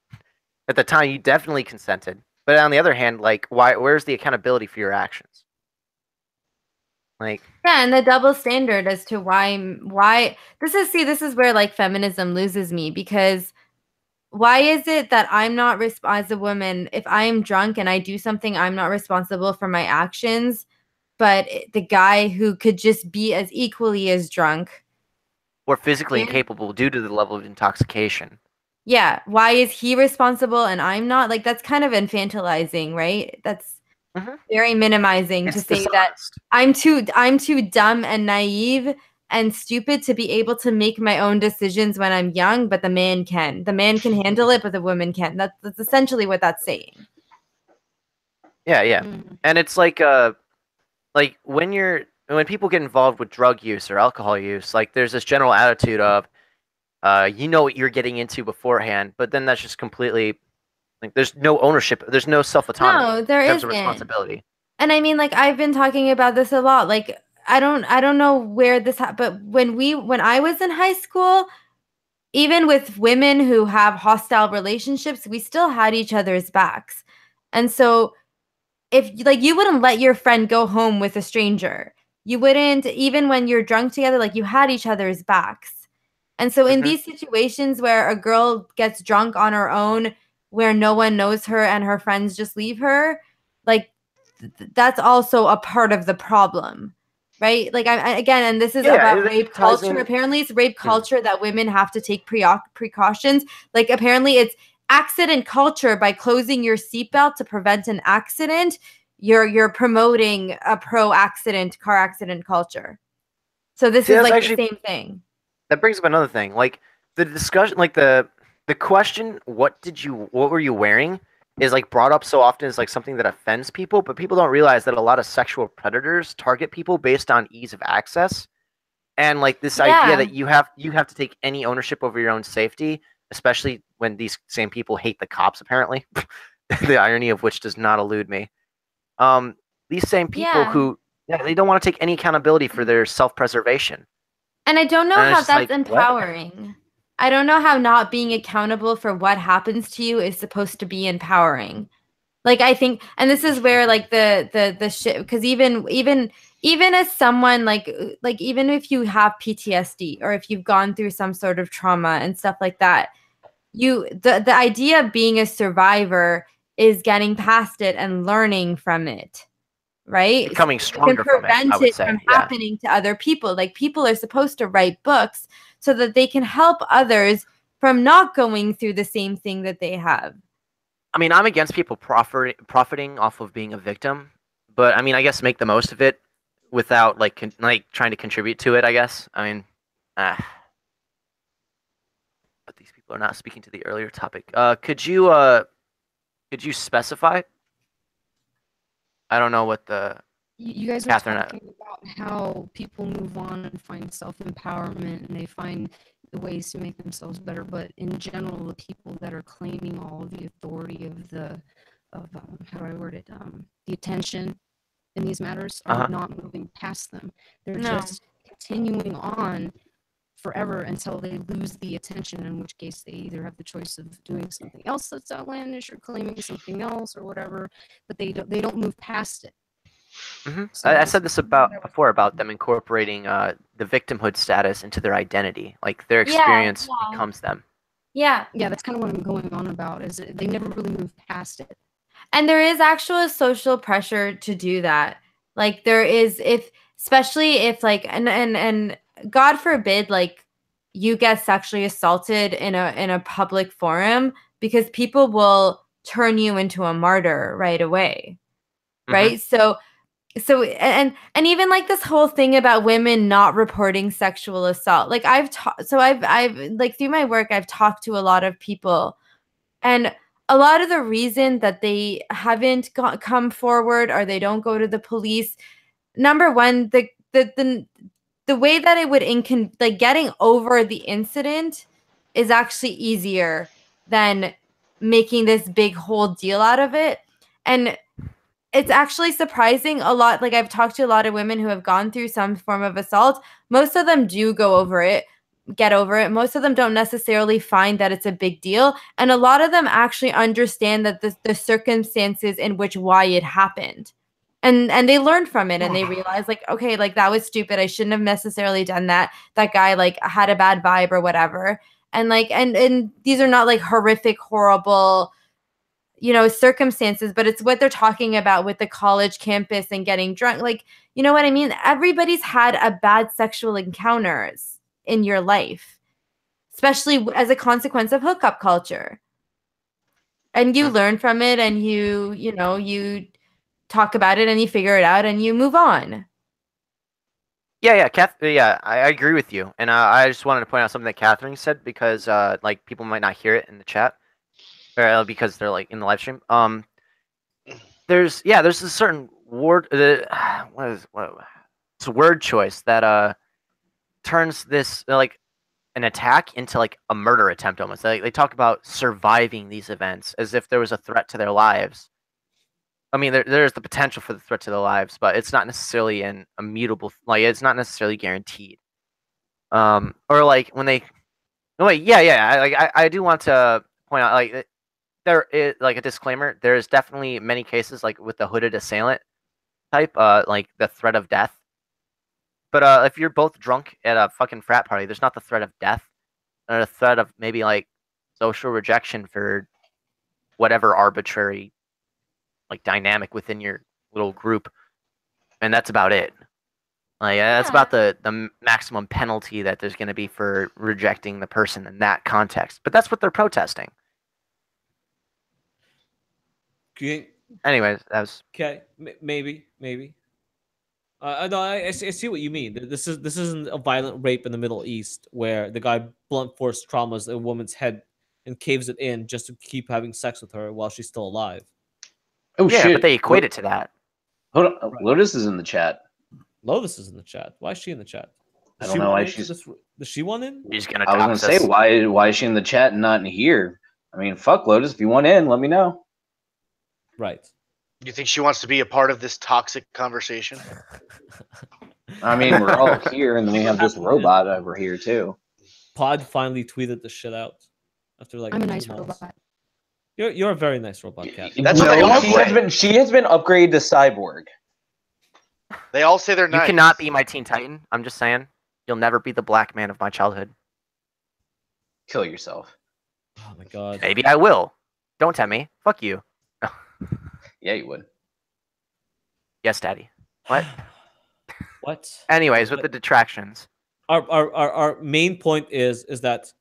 At the time, you definitely consented, but on the other hand, like, why? Where's the accountability for your actions? Like, Yeah, and the double standard as to why this is where like feminism loses me, because why is it that I'm not as a woman, if I am drunk and I do something, I'm not responsible for my actions, but the guy who could just be as equally as drunk, or physically Yeah. incapable due to the level of intoxication. yeah, why is he responsible and I'm not? Like, that's kind of infantilizing, right? That's very minimizing to say that I'm too dumb and naive and stupid to be able to make my own decisions when I'm young, but the man can. The man can handle it, but the woman can't. That's essentially what that's saying. Yeah. And it's like when people get involved with drug use or alcohol use, like there's this general attitude of you know what you're getting into beforehand, but then that's just completely like there's no ownership, there's no self-autonomy No, there in terms of isn't. responsibility. And I mean, like, I've been talking about this a lot. Like, I don't know where this but when I was in high school, even with women who have hostile relationships, we still had each other's backs. And so if like you wouldn't let your friend go home with a stranger. You wouldn't, even when you're drunk together, like you had each other's backs. And so in these situations where a girl gets drunk on her own, where no one knows her and her friends just leave her, like that's also a part of the problem. Right? Like again, and this is about rape culture. Apparently it's rape culture that women have to take precautions. Like apparently it's accident culture. By closing your seatbelt to prevent an accident, you're promoting a pro-accident car accident culture. So this is like actually the same thing. That brings up another thing. Like the discussion, like the question, what were you wearing, is like brought up so often as like something that offends people, but people don't realize that a lot of sexual predators target people based on ease of access. And like this idea that you have to take any ownership over your own safety, especially when these same people hate the cops, apparently. The irony of which does not elude me. These same people who they don't want to take any accountability for their self-preservation. And I don't know how that's empowering. What? I don't know how not being accountable for what happens to you is supposed to be empowering. Like I think, and this is where like the shit, because even as someone like even if you have PTSD or if you've gone through some sort of trauma and stuff like that, the idea of being a survivor is getting past it and learning from it. Right? Becoming stronger from it, I would say. From happening to other people. Like people are supposed to write books so that they can help others from not going through the same thing that they have. I mean, I'm against people profiting off of being a victim, but I mean, I guess make the most of it without like trying to contribute to it, I guess. I mean, but these people are not speaking to the earlier topic. Could you specify? I don't know what the you guys are talking about how people move on and find self-empowerment and they find the ways to make themselves better, but in general the people that are claiming all of the authority of how do I word it, the attention in these matters are not moving past them. They're just continuing on forever until they lose the attention, in which case they either have the choice of doing something else that's outlandish or claiming something else or whatever, but they don't move past it. So I said this before about them incorporating the victimhood status into their identity, like their experience becomes them. Yeah, that's kind of what I'm going on about, is they never really move past it. And there is actual social pressure to do that. Like there is, especially if like, and God forbid, like you get sexually assaulted in a public forum, because people will turn you into a martyr right away. Right? So and even like this whole thing about women not reporting sexual assault. Like I've like through my work, I've talked to a lot of people, and a lot of the reason that they haven't come forward or they don't go to the police, number one, the way that it would like getting over the incident is actually easier than making this big whole deal out of it. And it's actually surprising a lot. Like I've talked to a lot of women who have gone through some form of assault. Most of them do get over it. Most of them don't necessarily find that it's a big deal. And a lot of them actually understand that the circumstances in which why it happened. And they learn from it, and they realize like, okay, like that was stupid. I shouldn't have necessarily done that. That guy like had a bad vibe or whatever. And like, and these are not like horrific, horrible, circumstances, but it's what they're talking about with the college campus and getting drunk. Like, you know what I mean? Everybody's had a bad sexual encounters in your life, especially as a consequence of hookup culture. And you learn from it, and you talk about it, and you figure it out, and you move on. Yeah, I agree with you. And I just wanted to point out something that Catherine said, because like people might not hear it in the chat. Because they're like in the live stream. There's a certain word. It's a word choice that turns this like an attack into like a murder attempt almost. They talk about surviving these events as if there was a threat to their lives. I mean, there's the potential for the threat to their lives, but it's not necessarily an immutable. Like it's not necessarily guaranteed. Or like when they. No wait, yeah. I do want to point out like. There is like a disclaimer. There is definitely many cases like with the hooded assailant type, like the threat of death. But if you're both drunk at a fucking frat party, there's not the threat of death, or the threat of maybe like social rejection for whatever arbitrary like dynamic within your little group, and that's about it. Like that's about the maximum penalty that there's going to be for rejecting the person in that context. But that's what they're protesting. Anyways, that was okay. Maybe. No, I see what you mean. This isn't a violent rape in the Middle East where the guy blunt force traumas a woman's head and caves it in just to keep having sex with her while she's still alive. Oh yeah, shit! But they equate it to that. Hold on, right. Lotus is in the chat. Lotus is in the chat. Why is she in the chat? I don't know why she's. Does she want in? She's gonna. I was gonna say why is she in the chat and not in here? I mean, fuck Lotus. If you want in, let me know. Right. You think she wants to be a part of this toxic conversation? I mean, we're all here, and then we have this robot over here too. Pod finally tweeted the shit out after like. I'm a nice robot. You're a very nice robot, Cat. That's what they all say. She has been upgraded to cyborg. They all say they're nice. You cannot be my Teen Titan. I'm just saying. You'll never be the black man of my childhood. Kill yourself. Oh my god. Maybe I will. Don't tempt me. Fuck you. Yeah, you would. Yes, Daddy. What? What? Anyways, with the detractions. Our main point is that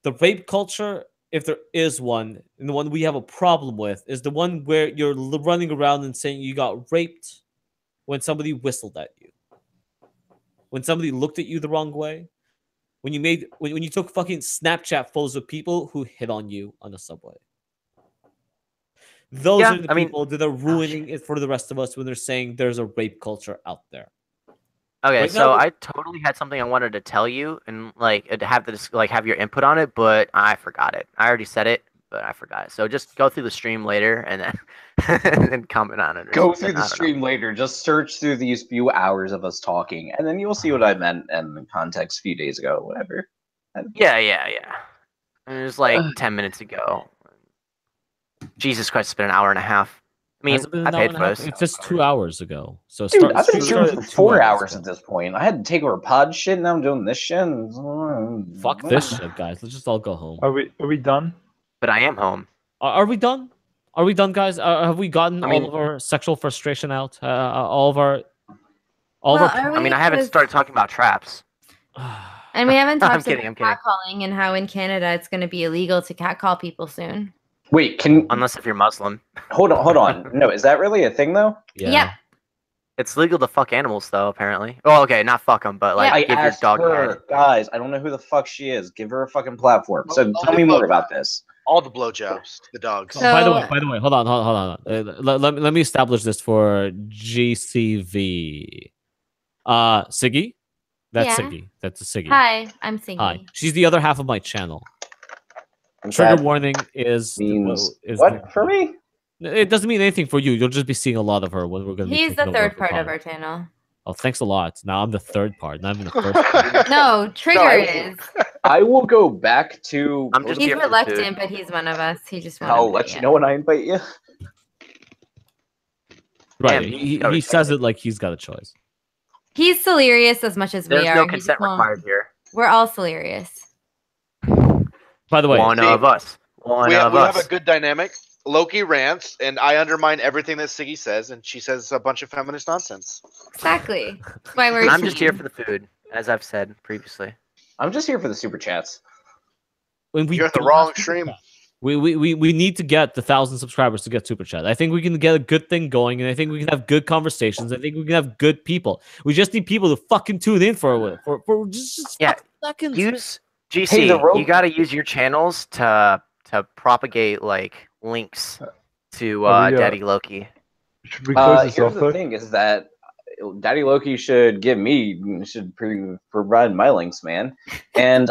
the rape culture, if there is one, and the one we have a problem with, is the one where you're running around and saying you got raped when somebody whistled at you. When somebody looked at you the wrong way. When you took fucking Snapchat photos of people who hit on you on the subway. Those are the people that are ruining it for the rest of us when they're saying there's a rape culture out there. Okay, so I totally had something I wanted to tell you and like have this have your input on it, but I forgot it. I already said it, but I forgot it. So just go through the stream later and then and comment on it. Go through the stream later. Just search through these few hours of us talking, and then you'll see what I meant in the context a few days ago, whatever. Yeah. And it was like 10 minutes ago. Jesus Christ, it's been an hour and a half. I mean, I paid for this. It's just 2 hours ago. So dude, I've been streaming for 4 hours at this point. I had to take over pod shit, and now I'm doing this shit. Fuck this shit, guys. Let's just all go home. Are we done? But I am home. Are we done? Are we done, guys? Have we gotten all of our sexual frustration out? All of our. I mean, I haven't started talking about traps. And we haven't talked kidding, I'm about kidding. catcalling and how in Canada it's going to be illegal to catcall people soon. Wait, can Unless if you're Muslim. hold on. No, is that really a thing though? Yep. It's legal to fuck animals, though, apparently. Oh, okay, not fuck them, but like I give your asked dog a head. her, guys. I don't know who the fuck she is. Give her a fucking platform. So I'll tell do me more blowjobs. about this. All the blowjobs, the dogs. So- By the way, hold on. Let me establish this for GCV. Siggy, that's Yeah. Siggy. That's a Siggy. Hi, I'm Siggy. Hi. She's the other half of my channel. And Trigger that warning is means is what for me? It doesn't mean anything for you. You'll just be seeing a lot of her when we're going to be. He's the taking third over part of pod. our channel. Oh, thanks a lot. Now I'm the third part, not even the first part. No, Trigger I- is. I will go back to. I'm just He's here for the reluctant, food. but he's one of us. He just I'll wanted let to you know when I invite you. Right. Damn, He says it like he's got a choice. He's Silerious as much as There's we are. no He just consent won't- required here. We're all Silerious. By the way, One See, of us. One we of have us. a good dynamic. Loki rants, and I undermine everything that Siggy says, and she says a bunch of feminist nonsense. Exactly. That's why we're. I'm just here for the food, as I've said previously. I'm just here for the super chats. when we You're at the don't wrong have super stream. chat, we need to get the 1,000 subscribers to get super chat. I think we can get a good thing going, and I think we can have good conversations. I think we can have good people. We just need people to fucking tune in for just Yeah, fucking seconds. Use GC. Hey, the rope- You got to use your channels to propagate like links to Daddy Loki. Should we close this Here's off the though? thing: is that Daddy Loki should provide my links, man. And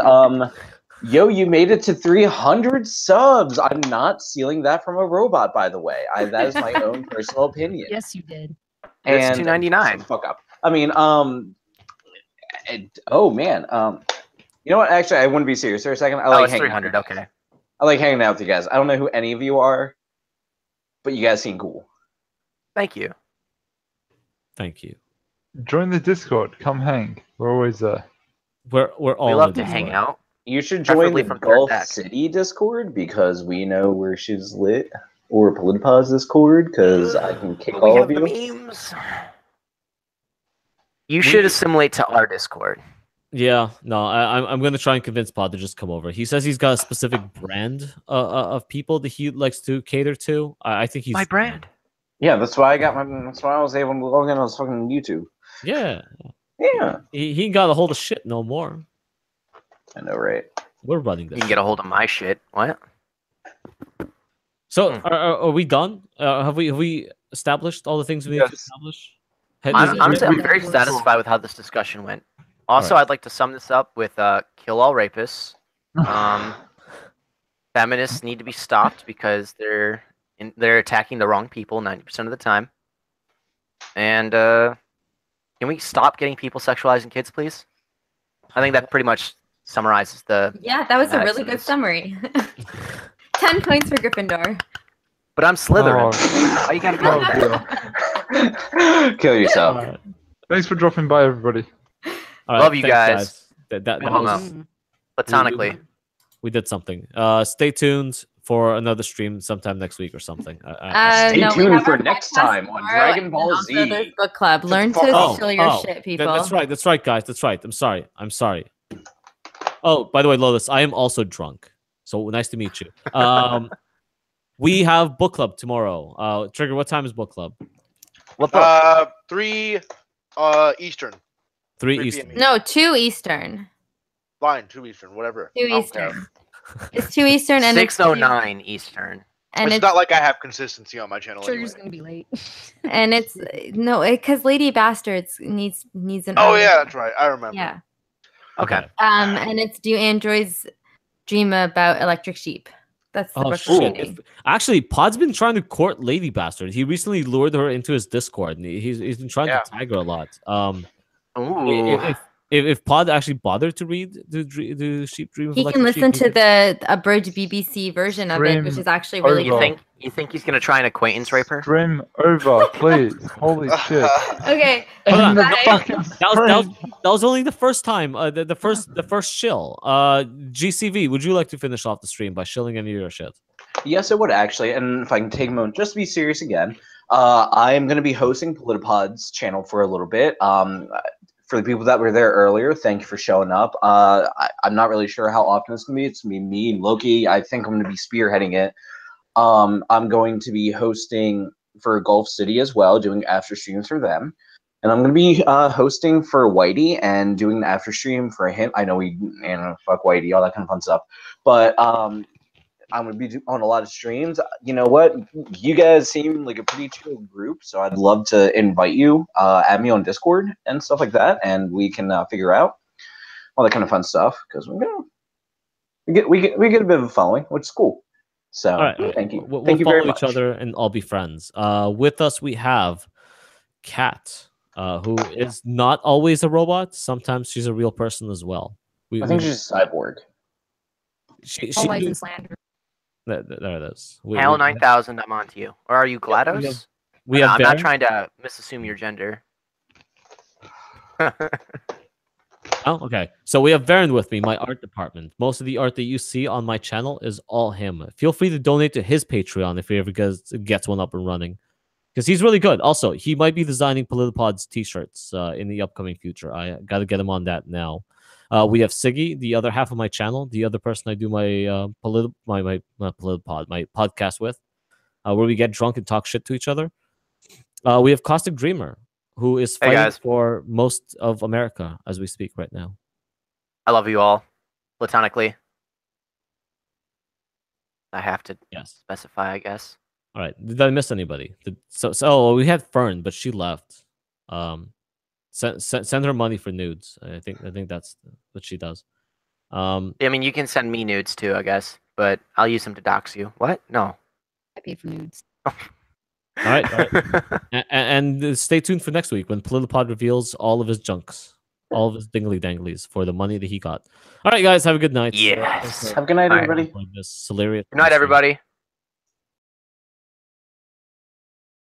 yo, you made it to 300 subs. I'm not stealing that from a robot, by the way. That is my own personal opinion. Yes, you did. It's And $2.99. shut the fuck up. I mean, oh man, you know what? Actually, I wouldn't be serious for a second. I Oh, like it's hanging 300. out. Okay. I like hanging out with you guys. I don't know who any of you are, but you guys seem cool. Thank you. Thank you. Join the Discord. Come hang. We're always there. We're all We in love the to hang Discord. out. You should join Preferably the from third Gulf deck. City Discord because we know where she's lit, or Politipod's Discord because I can kick But we all have of the you. memes. You should assimilate to our Discord. Yeah, no, I'm gonna try and convince Pod to just come over. He says he's got a specific brand of people that he likes to cater to. I think he's My brand. Yeah, that's why I got my. That's why I was able to log in on fucking YouTube. Yeah, Yeah, he ain't got a hold of shit no more. I know, right? We're running this. You can get a hold of my shit. What? So are we done? Have we established all the things we need to Yes. establish? I'm very satisfied with how this discussion went. Also, Alright. I'd like to sum this up with kill all rapists. Feminists need to be stopped because they're attacking the wrong people 90% of the time. And can we stop getting people sexualizing kids, please? I think that pretty much summarizes the. Yeah, that was a Nice. really good summary. 10 points for Gryffindor. But I'm Slytherin. Oh. Why you gotta go with that? Kill yourself. Alright. Thanks for dropping by, everybody. Alright, Love you thanks, guys. That Hell was, no. Platonically. we did something. Stay tuned for another stream sometime next week or something. Stay No, we tuned have for our next podcast time on tomorrow, Dragon and Ball also Z. there's book club. Learn to fuck chill your shit, people. That's right, guys. That's right. I'm sorry. Oh, by the way, Lotus, I am also drunk. So nice to meet you. We have book club tomorrow. Trigger, what time is book club? What book? 3 Eastern. 3 3 Eastern. p.m. No, 2 Eastern. Fine, 2 Eastern, whatever. 2 I don't care. Eastern. It's 2 Eastern and it's 6:09 Eastern. and It's not like I have consistency on my channel anyway. Trigger's gonna be late. and it's no, because Lady Bastards needs an. Oh early- yeah, that's right. I remember. Yeah. Okay. And it's Do Androids Dream About Electric Sheep? That's the Oh, book shit. we're reading. Actually, Pod's been trying to court Lady Bastard. He recently lured her into his Discord, and he's been trying Yeah. to tag her a lot. Ooh. If Pod actually bothered to read the Sheep Dream of He can Electric listen Sheep, to the abridged BBC version of it, which Stream is actually really over. good. You think he's gonna try and acquaintance rape her? Stream over, please. Holy shit. Okay. Hold on. The Bye. fucking that was only the first time. The first shill. GCV, would you like to finish off the stream by shilling any of your shit? Yes, it would actually. And if I can take a moment just to be serious again, I am going to be hosting Politipod's channel for a little bit. for the people that were there earlier, thank you for showing up. I'm not really sure how often it's going to be. It's going to be me and Loki. I think I'm going to be spearheading it. I'm going to be hosting for Gulf City as well, doing after streams for them. And I'm going to be hosting for Whitey and doing the after stream for him. I know fuck Whitey, all that kind of fun stuff. But I'm going to be on a lot of streams. You know what? You guys seem like a pretty chill group, so I'd love to invite you, add me on Discord and stuff like that, and we can figure out all that kind of fun stuff because we get a bit of a following, which is cool. So all right. thank you. We'll Thank you follow very much. each other and all be friends. With us, we have Kat, who is not always a robot. Sometimes she's a real person as well. I think she's a cyborg. She lies and slander. There it is. Hell 9000, I'm on to you. Or are you GLaDOS? I'm not trying to misassume your gender. Oh, okay. So we have Varen with me, my art department. Most of the art that you see on my channel is all him. Feel free to donate to his Patreon if he ever gets one up and running. Because he's really good. Also, he might be designing Politipod's t-shirts in the upcoming future. I got to get him on that now. We have Siggy, the other half of my channel, the other person I do my Politipod, my podcast with, where we get drunk and talk shit to each other. We have Caustic Dreamer, who is fighting for most of America as we speak right now. I love you all, platonically. I have to specify, I guess. All right. Did I miss anybody? So we had Fern, but she left. Send her money for nudes. I think that's what she does. I mean, you can send me nudes too, I guess, but I'll use them to dox you. What? No. I paid for nudes. All right. And stay tuned for next week when Politipod reveals all of his junks, all of his dingly danglies for the money that he got. All right, guys, have a good night. Yes. Have a good night, everybody. Silerious. Good night, everybody.